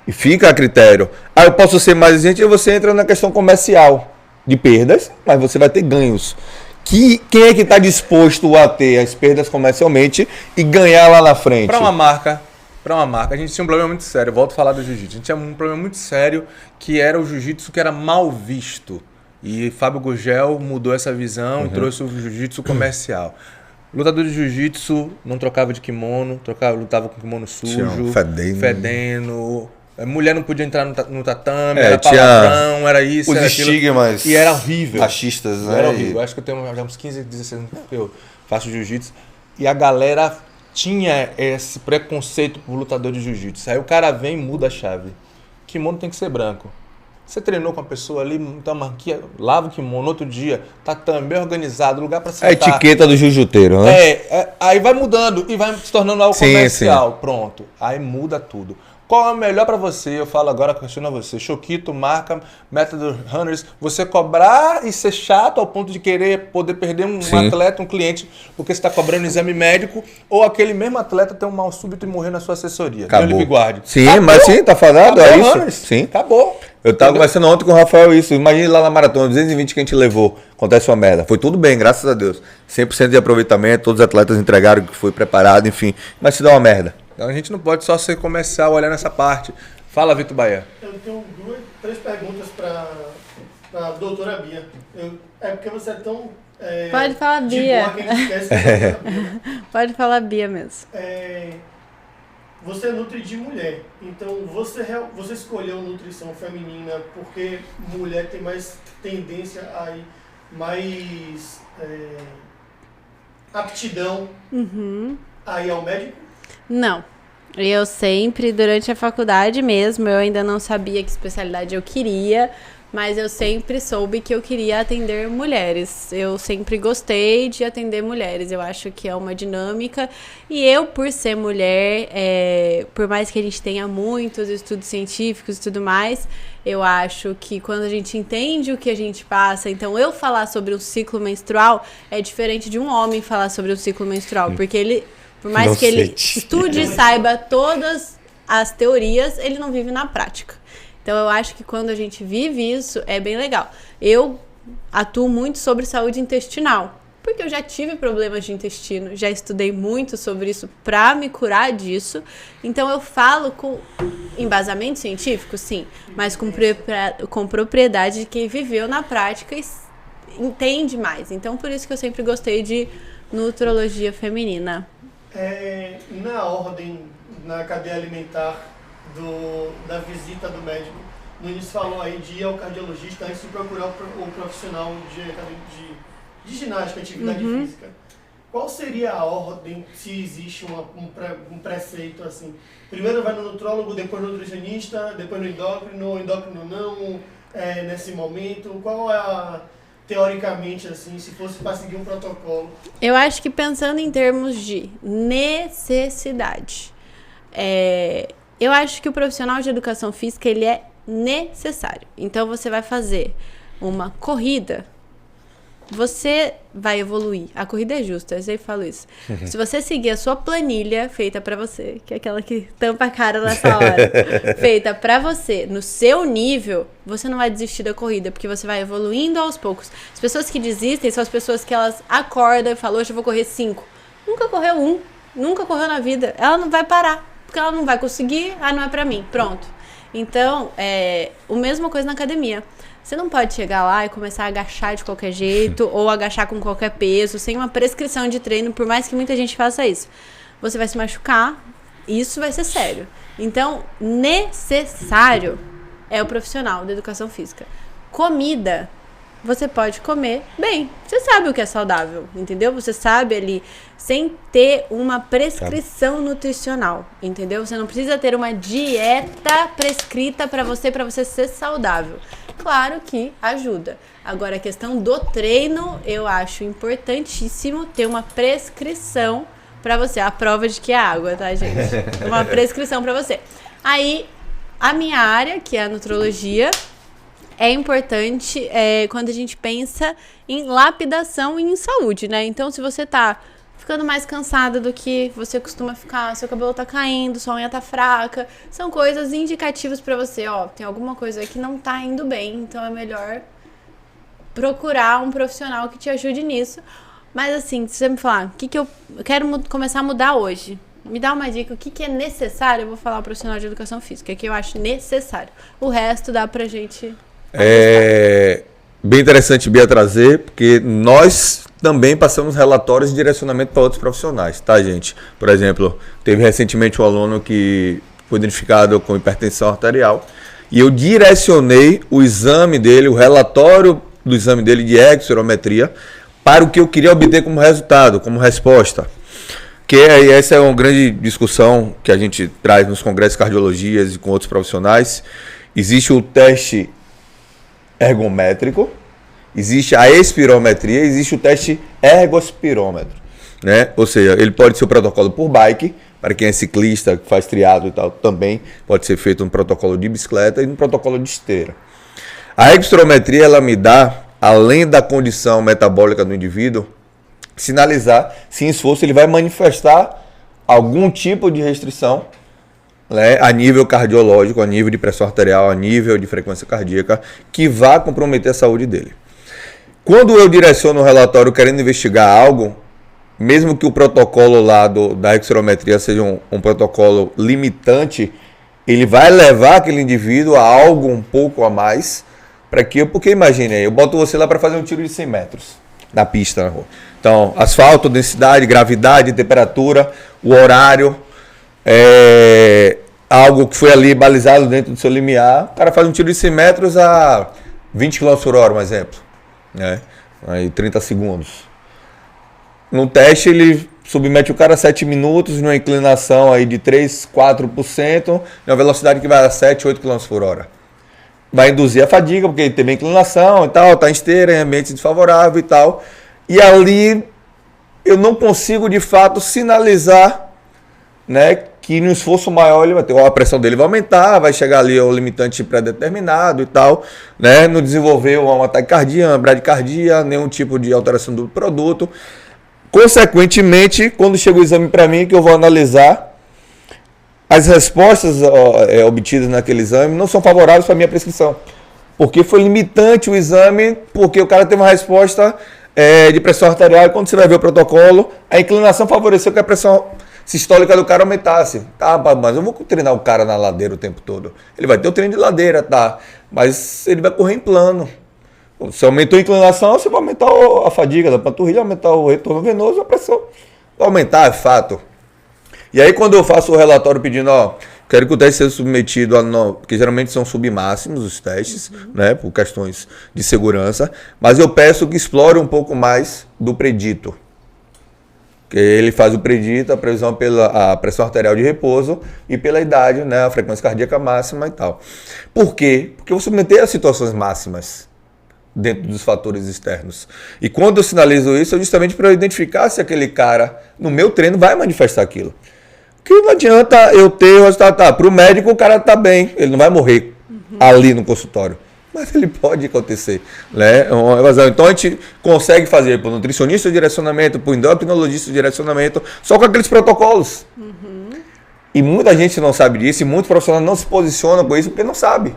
E fica a critério. Eu posso ser mais exigente e você entra na questão comercial de perdas, mas você vai ter ganhos. Quem é que está disposto a ter as perdas comercialmente e ganhar lá na frente? Para uma marca, a gente tinha um problema muito sério. Eu volto a falar do jiu-jitsu. A gente tinha um problema muito sério que era o jiu-jitsu que era mal visto. E Fábio Gurgel mudou essa visão e trouxe o jiu-jitsu comercial. Lutador de jiu-jitsu não trocava de kimono, lutava com kimono sujo, fedendo. Mulher não podia entrar no tatame, era palavrão, era isso, os era aquilo. estigmas E era horrível. machistas, né? Era horrível. Eu acho que eu tenho já uns 15, 16 anos que eu faço jiu-jitsu. E a galera tinha esse preconceito por lutador de jiu-jitsu. Aí o cara vem e muda a chave. Kimono tem que ser branco. Você treinou com a pessoa ali, então lava o kimono, outro dia, tatame, bem organizado, lugar pra sentar. A etiqueta do jiu-jiteiro, né? Aí vai mudando e vai se tornando algo comercial. Pronto. Aí muda tudo. Qual é o melhor pra você? Eu falo agora, questiono a você. Choquito, marca, método Runners. Você cobrar e ser chato ao ponto de querer poder perder um atleta, um cliente, porque você está cobrando exame médico, ou aquele mesmo atleta ter um mal súbito e morrer na sua assessoria. Acabou. Sim, acabou. Mas sim, tá falando, é isso. Runners. Sim. Acabou. Eu tava conversando ontem com o Rafael isso. Imagine lá na maratona, 220 que a gente levou. Acontece uma merda. Foi tudo bem, graças a Deus. 100% de aproveitamento, todos os atletas entregaram o que foi preparado, enfim. Mas se dá uma merda. Então a gente não pode só ser comercial, olhar nessa parte. Fala, Vitor Bahia. Eu tenho 3 perguntas para a doutora Bia. É porque você é tão... Pode falar de Bia. boa que a gente esquece que é a doutora Bia. Pode falar Bia mesmo. você nutre de mulher. Então, você escolheu nutrição feminina porque mulher tem mais tendência a ir mais aptidão a ir ao médico? Não. Eu sempre, durante a faculdade mesmo, eu ainda não sabia que especialidade eu queria, mas eu sempre soube que eu queria atender mulheres. Eu sempre gostei de atender mulheres. Eu acho que é uma dinâmica. E eu, por ser mulher, por mais que a gente tenha muitos estudos científicos e tudo mais, eu acho que quando a gente entende o que a gente passa, então eu falar sobre o ciclo menstrual é diferente de um homem falar sobre o ciclo menstrual, porque ele, por mais que ele estude e saiba todas as teorias, ele não vive na prática. Então, eu acho que quando a gente vive isso, é bem legal. Eu atuo muito sobre saúde intestinal, porque eu já tive problemas de intestino, já estudei muito sobre isso para me curar disso. Então, eu falo com embasamento científico, sim, mas com propriedade de quem viveu na prática e entende mais. Então, por isso que eu sempre gostei de nutrologia feminina. Na ordem, na cadeia alimentar, da visita do médico, no início falou aí de ir ao cardiologista antes de procurar o profissional de ginástica, atividade física. Qual seria a ordem, se existe um preceito assim? Primeiro vai no nutrólogo, depois no nutricionista, depois no endócrino não, nesse momento? Qual é teoricamente, assim, se fosse para seguir um protocolo? Eu acho que pensando em termos de necessidade, eu acho que o profissional de educação física, ele é necessário. Então, você vai fazer uma corrida, você vai evoluir. A corrida é justa, eu sempre falo isso. Se você seguir a sua planilha feita pra você, que é aquela que tampa a cara nessa hora, feita pra você, no seu nível, você não vai desistir da corrida, porque você vai evoluindo aos poucos. As pessoas que desistem são as pessoas que elas acordam e falam, hoje eu vou correr 5. Nunca correu 1, nunca correu na vida. Ela não vai parar. Porque ela não vai conseguir, não é pra mim, pronto. Então, a mesma coisa na academia. Você não pode chegar lá e começar a agachar de qualquer jeito, ou agachar com qualquer peso, sem uma prescrição de treino, por mais que muita gente faça isso. Você vai se machucar, isso vai ser sério. Então, necessário é o profissional da educação física. Comida, você pode comer bem. Você sabe o que é saudável, entendeu? Você sabe ali, sem ter uma prescrição nutricional, entendeu? Você não precisa ter uma dieta prescrita para você ser saudável. Claro que ajuda. Agora, a questão do treino, eu acho importantíssimo ter uma prescrição para você. A prova de que é água, tá, gente? Uma prescrição para você. Aí, a minha área, que é a nutrologia, é importante quando a gente pensa em lapidação e em saúde, né? Então, se você tá ficando mais cansada do que você costuma ficar, seu cabelo tá caindo, sua unha tá fraca, são coisas indicativas pra você, tem alguma coisa aí que não tá indo bem, então é melhor procurar um profissional que te ajude nisso. Mas assim, se você me falar, o que eu quero começar a mudar hoje, me dá uma dica, o que é necessário, eu vou falar ao profissional de educação física, que eu acho necessário. O resto dá pra gente... Bem interessante, Bia, trazer, porque nós também passamos relatórios de direcionamento para outros profissionais, tá, gente? Por exemplo, teve recentemente um aluno que foi identificado com hipertensão arterial e eu direcionei o exame dele, o relatório do exame dele de exspirometria para o que eu queria obter como resultado, como resposta. Que essa é uma grande discussão que a gente traz nos congressos de cardiologias e com outros profissionais. Existe o teste ergométrico, existe a espirometria, existe o teste ergospirômetro, né? Ou seja, ele pode ser o protocolo por bike, para quem é ciclista, que faz triatlo e tal, também pode ser feito um protocolo de bicicleta e um protocolo de esteira. A ergospirometria, ela me dá, além da condição metabólica do indivíduo, sinalizar se em esforço ele vai manifestar algum tipo de restrição, né, a nível cardiológico, a nível de pressão arterial, a nível de frequência cardíaca, que vá comprometer a saúde dele. Quando eu direciono o relatório querendo investigar algo, mesmo que o protocolo lá da exspirometria seja um protocolo limitante, ele vai levar aquele indivíduo a algo um pouco a mais, porque imagine aí, eu boto você lá para fazer um tiro de 100 metros na pista, na rua. Então, asfalto, densidade, gravidade, temperatura, o horário, algo que foi ali balizado dentro do seu limiar, o cara faz um tiro de 100 metros a 20 km por hora, um exemplo. Né? Aí 30 segundos. No teste, ele submete o cara a 7 minutos, numa inclinação aí de 3, 4%, numa velocidade que vai a 7, 8 km por hora. Vai induzir a fadiga, porque ele tem bem inclinação e tal, está em esteira, em ambiente desfavorável e tal. E ali eu não consigo, de fato, sinalizar, né, que no esforço maior ele vai ter, a pressão dele vai aumentar, vai chegar ali ao limitante pré-determinado e tal, né, não desenvolver uma taquicardia, uma bradicardia, nenhum tipo de alteração do produto. Consequentemente, quando chega o exame para mim, que eu vou analisar, as respostas obtidas naquele exame não são favoráveis para a minha prescrição. Porque foi limitante o exame, porque o cara teve uma resposta de pressão arterial, e quando você vai ver o protocolo, a inclinação favoreceu que a pressão sistólica do cara aumentasse. Tá, mas eu vou treinar o cara na ladeira o tempo todo. Ele vai ter o treino de ladeira, tá? Mas ele vai correr em plano. Se aumentou a inclinação, você vai aumentar a fadiga da panturrilha, aumentar o retorno venoso, a pressão vai aumentar, é fato. E aí quando eu faço o relatório pedindo, quero que o teste seja submetido porque geralmente são submáximos os testes, né, por questões de segurança, mas eu peço que explore um pouco mais do predito. Que ele faz o predito, a previsão pela pressão arterial de repouso e pela idade, né, a frequência cardíaca máxima e tal. Por quê? Porque eu vou submeter a situações máximas dentro dos fatores externos. E quando eu sinalizo isso, é justamente para eu identificar se aquele cara, no meu treino, vai manifestar aquilo. Porque não adianta eu ter o resultado. Para o médico, o cara está bem, ele não vai morrer ali no consultório. Mas ele pode acontecer. Né? Então a gente consegue fazer para o nutricionista o direcionamento, para o endocrinologista o direcionamento, só com aqueles protocolos. E muita gente não sabe disso, e muitos profissionais não se posicionam com isso porque não sabe.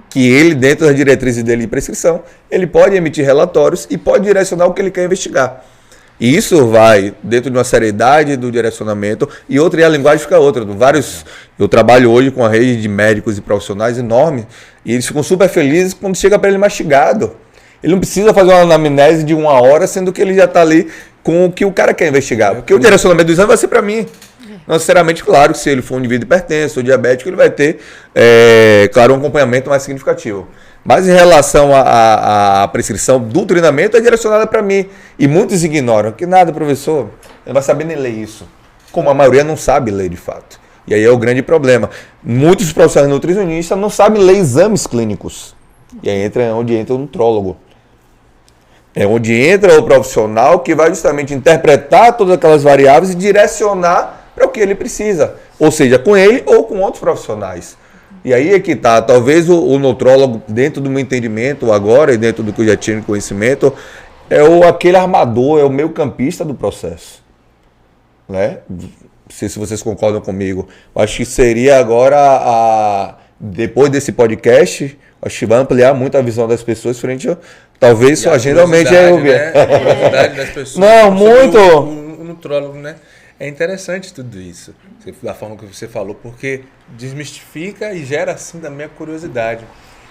Que ele, dentro das diretrizes dele de prescrição, ele pode emitir relatórios e pode direcionar o que ele quer investigar. E isso vai dentro de uma seriedade do direcionamento e a linguagem fica outra. Eu trabalho hoje com uma rede de médicos e profissionais enorme e eles ficam super felizes quando chega para ele mastigado. Ele não precisa fazer uma anamnese de 1 hora, sendo que ele já está ali com o que o cara quer investigar. Porque o direcionamento do exame vai ser para mim. Não necessariamente, claro, se ele for um indivíduo hipertenso ou diabético, ele vai ter, claro, um acompanhamento mais significativo. Mas em relação à prescrição do treinamento, é direcionada para mim. E muitos ignoram. Que nada, professor, não vai saber nem ler isso. Como a maioria não sabe ler de fato. E aí é o grande problema. Muitos profissionais nutricionistas não sabem ler exames clínicos. E aí onde entra o nutrólogo. É onde entra o profissional que vai justamente interpretar todas aquelas variáveis e direcionar para o que ele precisa, ou seja, com ele ou com outros profissionais. E aí é que está, talvez o nutrólogo, dentro do meu entendimento agora e dentro do que eu já tinha de conhecimento, aquele armador, é o meio campista do processo. Né? Não sei se vocês concordam comigo. Acho que seria agora, depois desse podcast, acho que vai ampliar muito a visão das pessoas frente a, talvez sua agenda aumente. Né? A curiosidade das pessoas. Não, muito. O nutrólogo, né? É interessante tudo isso, da forma que você falou, porque desmistifica e gera assim também a curiosidade.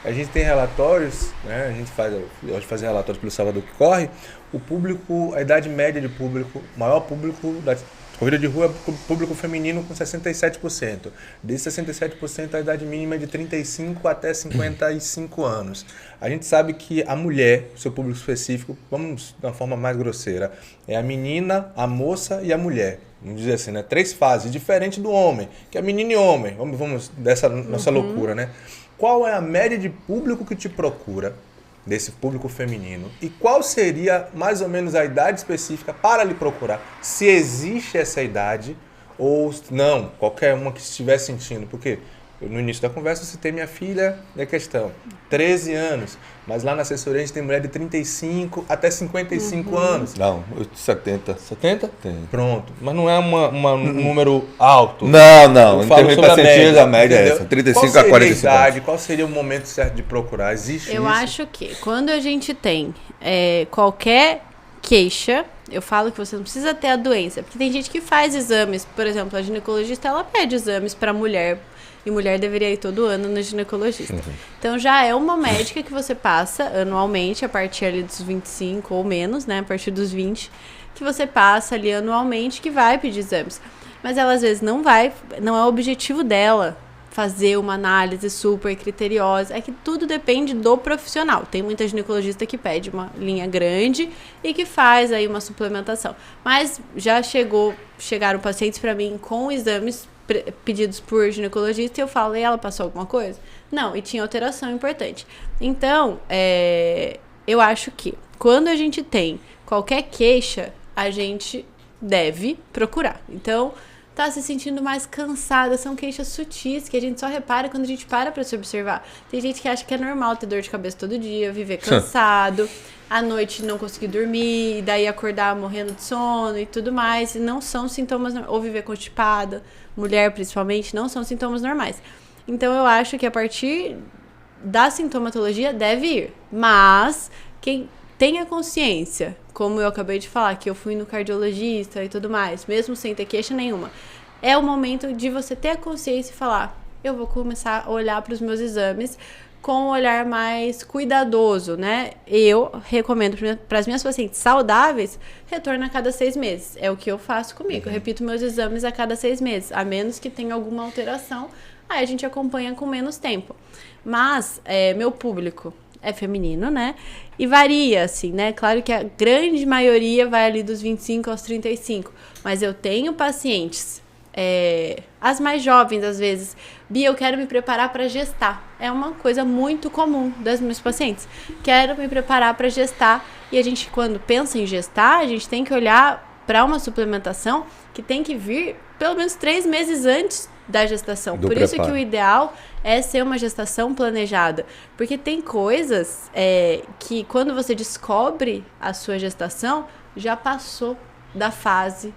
A gente tem relatórios, né? A gente gosta de fazer relatórios pelo Salvador que Corre, o público, a idade média de público, o maior público da corrida de rua é o público feminino com 67%. Desse 67%, a idade mínima é de 35 até 55 anos. A gente sabe que a mulher, seu público específico, vamos de uma forma mais grosseira, é a menina, a moça e a mulher. Vamos dizer assim, né? 3 fases, diferente do homem, que é menino e homem. Vamos dessa nossa loucura, né? Qual é a média de público que te procura, desse público feminino? E qual seria mais ou menos a idade específica para lhe procurar? Se existe essa idade ou não, qualquer uma que estiver sentindo. Porque no início da conversa eu citei minha filha, é questão, 13 anos. Mas lá na assessoria a gente tem mulher de 35 até 55 anos. Não, 70. 70? Tem. Pronto. Mas não é um número alto. Não. Eu falo sobre a média é essa. 35 a 45 anos. Qual seria a idade? Qual seria o momento certo de procurar? Existe isso? Eu acho que quando a gente tem qualquer queixa, eu falo que você não precisa ter a doença. Porque tem gente que faz exames. Por exemplo, a ginecologista, ela pede exames para mulher. E mulher deveria ir todo ano no ginecologista. Então já é uma médica que você passa anualmente, a partir ali dos 25 ou menos, né? A partir dos 20, que você passa ali anualmente, que vai pedir exames. Mas ela às vezes não é o objetivo dela fazer uma análise super criteriosa. É que tudo depende do profissional. Tem muita ginecologista que pede uma linha grande e que faz aí uma suplementação. Mas já chegaram pacientes para mim com exames pedidos por ginecologista e eu falei, ela passou alguma coisa? Não, e tinha alteração importante. Então, eu acho que quando a gente tem qualquer queixa, a gente deve procurar. Então, tá se sentindo mais cansada, são queixas sutis que a gente só repara quando a gente para se observar. Tem gente que acha que é normal ter dor de cabeça todo dia, viver cansado, à noite não conseguir dormir, e daí acordar morrendo de sono e tudo mais, e não são sintomas, ou viver constipada, mulher principalmente, não são sintomas normais. Então eu acho que a partir da sintomatologia deve ir, mas quem tenha consciência, como eu acabei de falar, que eu fui no cardiologista e tudo mais, mesmo sem ter queixa nenhuma, é o momento de você ter a consciência e falar, eu vou começar a olhar para os meus exames com um olhar mais cuidadoso, né? Eu recomendo para as minhas pacientes saudáveis, retorno a cada 6 meses. É o que eu faço comigo. Eu repito meus exames a cada 6 meses, a menos que tenha alguma alteração, aí a gente acompanha com menos tempo. Mas, meu público é feminino, né? E varia, assim, né? Claro que a grande maioria vai ali dos 25 aos 35. Mas eu tenho pacientes, as mais jovens, às vezes. Bia, eu quero me preparar para gestar. É uma coisa muito comum das meus pacientes. Quero me preparar para gestar. E a gente, quando pensa em gestar, a gente tem que olhar para uma suplementação que tem que vir pelo menos 3 meses antes da gestação. Por isso que o ideal é ser uma gestação planejada. Porque tem coisas que quando você descobre a sua gestação, já passou da fase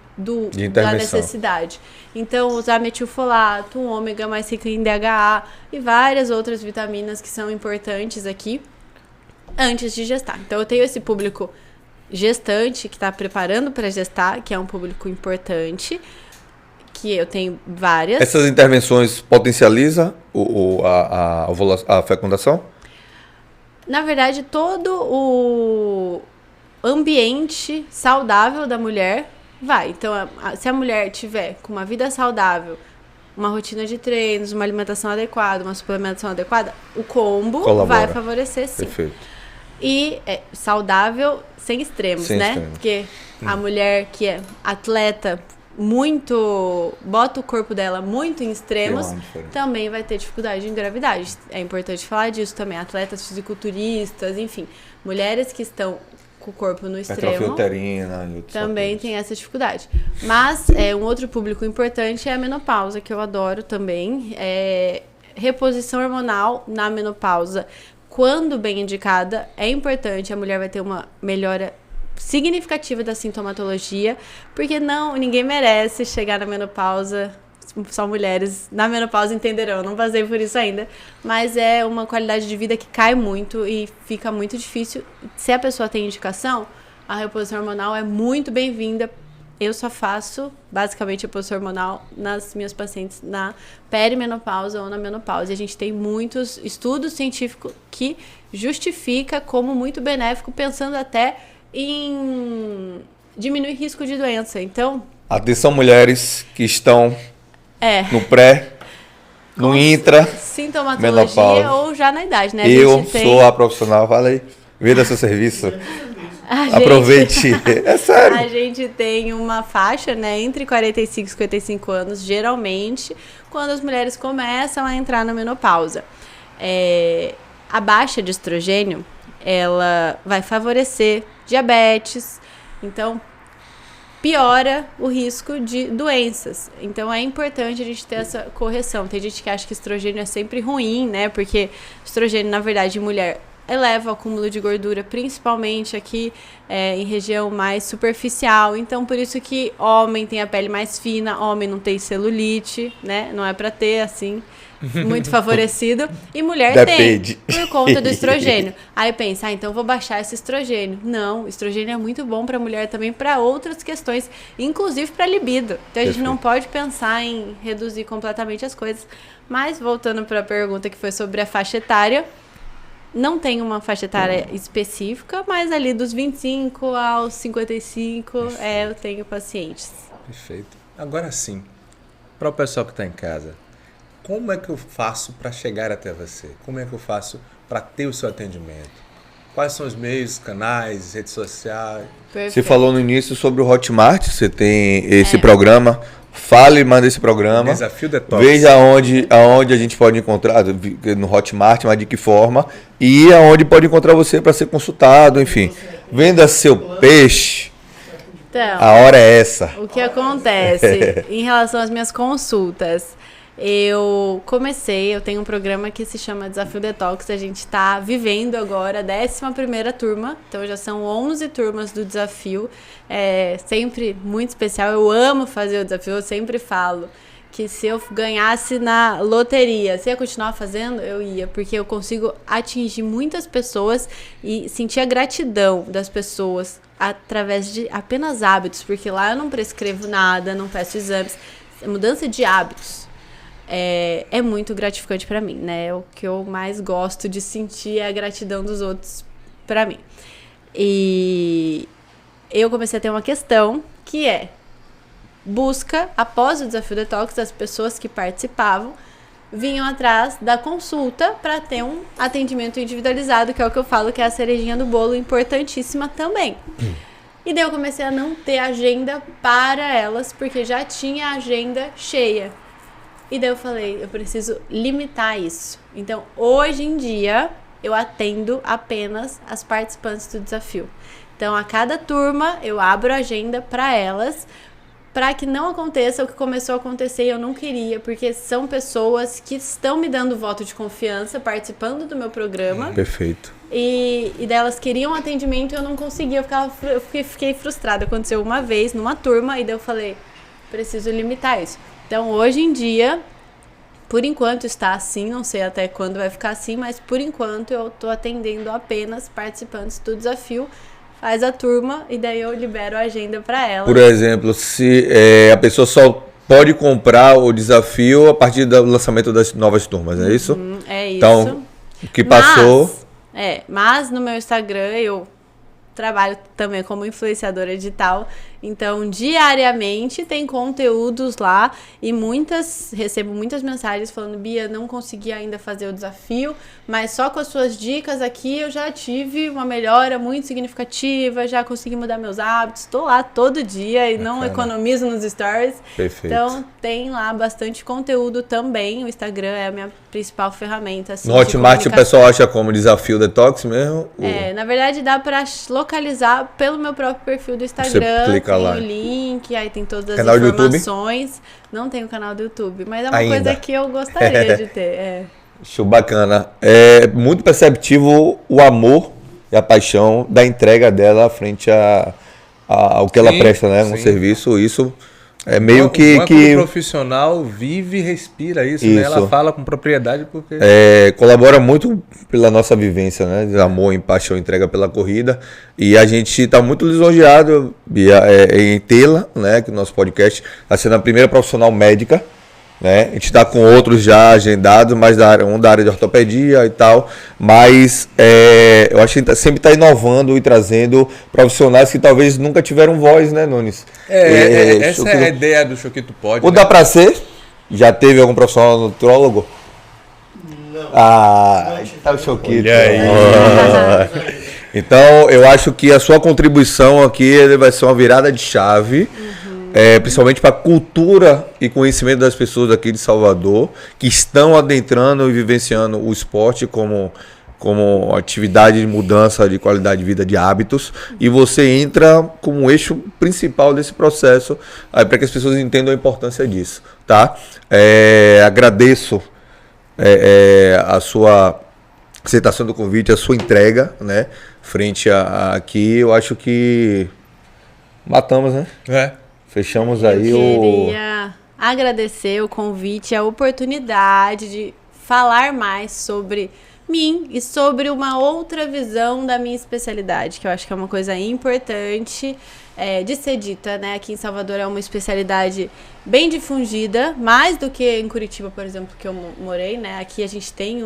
da necessidade. Então, usar metilfolato, um ômega mais rico em DHA e várias outras vitaminas que são importantes aqui antes de gestar. Então, eu tenho esse público gestante que está preparando para gestar, que é um público importante, que eu tenho várias. Essas intervenções potencializam a fecundação? Na verdade, todo o ambiente saudável da mulher vai. Então, se a mulher tiver com uma vida saudável, uma rotina de treinos, uma alimentação adequada, uma suplementação adequada, o combo vai favorecer, sim. Perfeito. E saudável sem extremos, né? Extremos. Porque a mulher que é atleta bota o corpo dela muito em extremos, também vai ter dificuldade de engravidar. É importante falar disso também. Atletas fisiculturistas, enfim, mulheres que estão com o corpo no extremo também tem essa dificuldade. Mas um outro público importante é a menopausa, que eu adoro também. Reposição hormonal na menopausa, quando bem indicada, é importante. A mulher vai ter uma melhora significativa da sintomatologia, porque ninguém merece chegar na menopausa. Só mulheres na menopausa entenderão, não passei por isso ainda, mas é uma qualidade de vida que cai muito e fica muito difícil. Se a pessoa tem indicação, a reposição hormonal é muito bem-vinda. Eu só faço basicamente reposição hormonal nas minhas pacientes na perimenopausa ou na menopausa. A gente tem muitos estudos científicos que justifica como muito benéfico, pensando até em diminuir risco de doença. Então, atenção, mulheres que estão no pré, no intra, sintomatologia menopausa, ou já na idade, né? Eu sou a profissional, fala aí, venda seu serviço. Aproveite, é sério. A gente tem uma faixa, né, entre 45 e 55 anos, geralmente, quando as mulheres começam a entrar na menopausa. A baixa de estrogênio, ela vai favorecer diabetes, então piora o risco de doenças. Então é importante a gente ter essa correção. Tem gente que acha que estrogênio é sempre ruim, né? Porque estrogênio, na verdade, em mulher eleva o acúmulo de gordura, principalmente aqui em região mais superficial. Então, por isso que homem tem a pele mais fina, homem não tem celulite, né? Não é pra ter, assim, muito favorecido. E mulher Depende. Tem, por conta do estrogênio. Aí pensa, então vou baixar esse estrogênio. Não, estrogênio é muito bom pra mulher também, para outras questões, inclusive pra libido. Então a gente não pode pensar em reduzir completamente as coisas. Mas, voltando para a pergunta que foi sobre a faixa etária, não tem uma faixa etária específica, mas ali dos 25 aos 55 eu tenho pacientes. Perfeito. Agora sim, para o pessoal que está em casa, como é que eu faço para chegar até você? Como é que eu faço para ter o seu atendimento? Quais são os meios, canais, redes sociais? Você falou no início sobre o Hotmart, você tem esse programa. Fale mais desse programa. Desafio Detox. Veja aonde a gente pode encontrar, no Hotmart, mas de que forma. E aonde pode encontrar você para ser consultado, enfim. Venda seu peixe. Então, A hora é essa. o que acontece em relação às minhas consultas? Eu tenho um programa que se chama Desafio Detox, a gente está vivendo agora a 11ª turma, então já são 11 turmas do desafio, é sempre muito especial, eu amo fazer o desafio, eu sempre falo que se eu ganhasse na loteria, se eu ia continuar fazendo, eu ia, porque eu consigo atingir muitas pessoas e sentir a gratidão das pessoas através de apenas hábitos, porque lá eu não prescrevo nada, não peço exames, mudança de hábitos. É muito gratificante pra mim, né? O que eu mais gosto de sentir é a gratidão dos outros pra mim. E eu comecei a ter uma questão que é busca, após o Desafio Detox, das pessoas que participavam vinham atrás da consulta para ter um atendimento individualizado, que é o que eu falo que é a cerejinha do bolo, importantíssima também. E daí eu comecei a não ter agenda para elas, porque já tinha a agenda cheia. E daí eu falei, eu preciso limitar isso. Então, hoje em dia, eu atendo apenas as participantes do desafio. Então, a cada turma, eu abro a agenda para elas, para que não aconteça o que começou a acontecer e eu não queria, porque são pessoas que estão me dando voto de confiança, participando do meu programa. Perfeito. E daí elas queriam atendimento e eu não conseguia, eu fiquei frustrada. Aconteceu uma vez, numa turma, e daí eu falei, preciso limitar isso. Então, hoje em dia, por enquanto está assim, não sei até quando vai ficar assim, mas por enquanto eu estou atendendo apenas participantes do desafio. Faz a turma e daí eu libero a agenda para ela. Por exemplo, se a pessoa só pode comprar o desafio a partir do lançamento das novas turmas, é isso? É isso. Então, o que passou... Mas no meu Instagram eu trabalho também como influenciadora digital, então diariamente tem conteúdos lá e recebo muitas mensagens falando, Bia, não consegui ainda fazer o desafio, mas só com as suas dicas aqui eu já tive uma melhora muito significativa, já consegui mudar meus hábitos, estou lá todo dia e não economizo nos stories. Perfeito. Então tem lá bastante conteúdo também, o Instagram é a minha principal ferramenta. Assim, no Hotmart o pessoal acha como Desafio Detox mesmo? Na verdade dá para localizar pelo meu próprio perfil do Instagram. Você clica lá. Tem o link, aí tem todas as canal informações. Não tem o canal do YouTube, mas é uma coisa que eu gostaria de ter. Show, bacana. É muito perceptível o amor e a paixão da entrega dela frente ao que ela presta, né? Um serviço, isso é meio que... O profissional vive e respira isso, né? Ela fala com propriedade porque... colabora muito pela nossa vivência, né? De amor e paixão, entrega pela corrida. E a gente está muito lisonjeado em tê-la, né? Que o nosso podcast está sendo a primeira profissional médica, né? A gente está com outros já agendados, mas da área de ortopedia e tal. Mas eu acho que a gente sempre está inovando e trazendo profissionais que talvez nunca tiveram voz, né, Nunes? Essa é a ideia do Choquito Pode. Ou dá para ser? Já teve algum profissional nutrólogo? Não. Tá o Choquito. Então, eu acho que a sua contribuição aqui vai ser uma virada de chave. Principalmente para a cultura e conhecimento das pessoas aqui de Salvador, que estão adentrando e vivenciando o esporte como atividade de mudança de qualidade de vida, de hábitos, e você entra como um eixo principal desse processo, para que as pessoas entendam a importância disso. Tá? Agradeço a sua aceitação do convite, a sua entrega, né, frente aqui. Eu acho que matamos, né? Fechamos aí Eu queria agradecer o convite, a oportunidade de falar mais sobre mim e sobre uma outra visão da minha especialidade, que eu acho que é uma coisa importante de ser dita, né? Aqui em Salvador é uma especialidade bem difundida, mais do que em Curitiba, por exemplo, que eu morei, né? Aqui a gente tem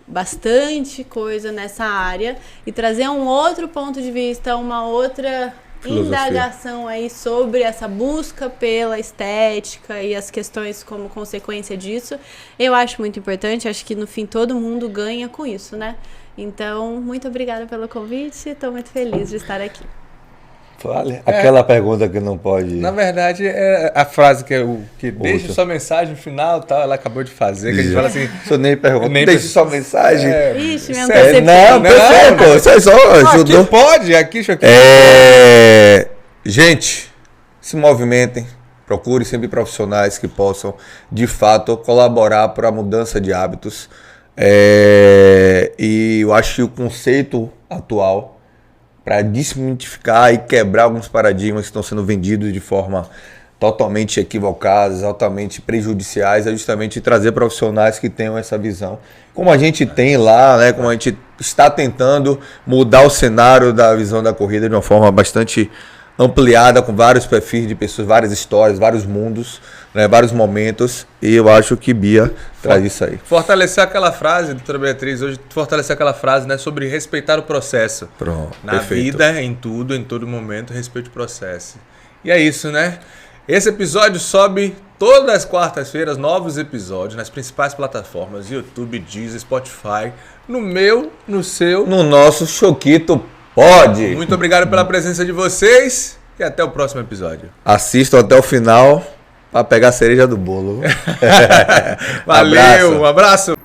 bastante coisa nessa área, e trazer um outro ponto de vista, uma outra indagação aí sobre essa busca pela estética e as questões como consequência disso, eu acho muito importante. Acho que no fim todo mundo ganha com isso, né? Então, muito obrigada pelo convite, estou muito feliz de estar aqui. Vale. Aquela pergunta que não pode... Na verdade, é a frase que deixa sua mensagem no final, tal, ela acabou de fazer, que a gente fala assim... Isso nem pergunta, deixe sua mensagem. Ixi, me antecipei. Não, pô, você só ajudou. Aqui pode, aqui... Gente, se movimentem, procure sempre profissionais que possam, de fato, colaborar para a mudança de hábitos. E eu acho que o conceito atual, para desmitificar e quebrar alguns paradigmas que estão sendo vendidos de forma totalmente equivocadas, altamente prejudiciais, é justamente trazer profissionais que tenham essa visão. Como a gente tem lá, né, como a gente está tentando mudar o cenário da visão da corrida de uma forma bastante ampliada, com vários perfis de pessoas, várias histórias, vários mundos, né, vários momentos, e eu acho que Bia traz isso aí. Fortalecer aquela frase, doutora Beatriz, hoje fortalecer aquela frase, né, sobre respeitar o processo. Pronto, Na perfeito. vida, em tudo, em todo momento, respeite o processo. E é isso, né? Esse episódio sobe todas as quartas-feiras, novos episódios nas principais plataformas, YouTube, Deezer, Spotify, no meu, no seu. No nosso Choquito Pode. Muito obrigado pela presença de vocês e até o próximo episódio. Assistam até o final para pegar a cereja do bolo. Valeu, um abraço.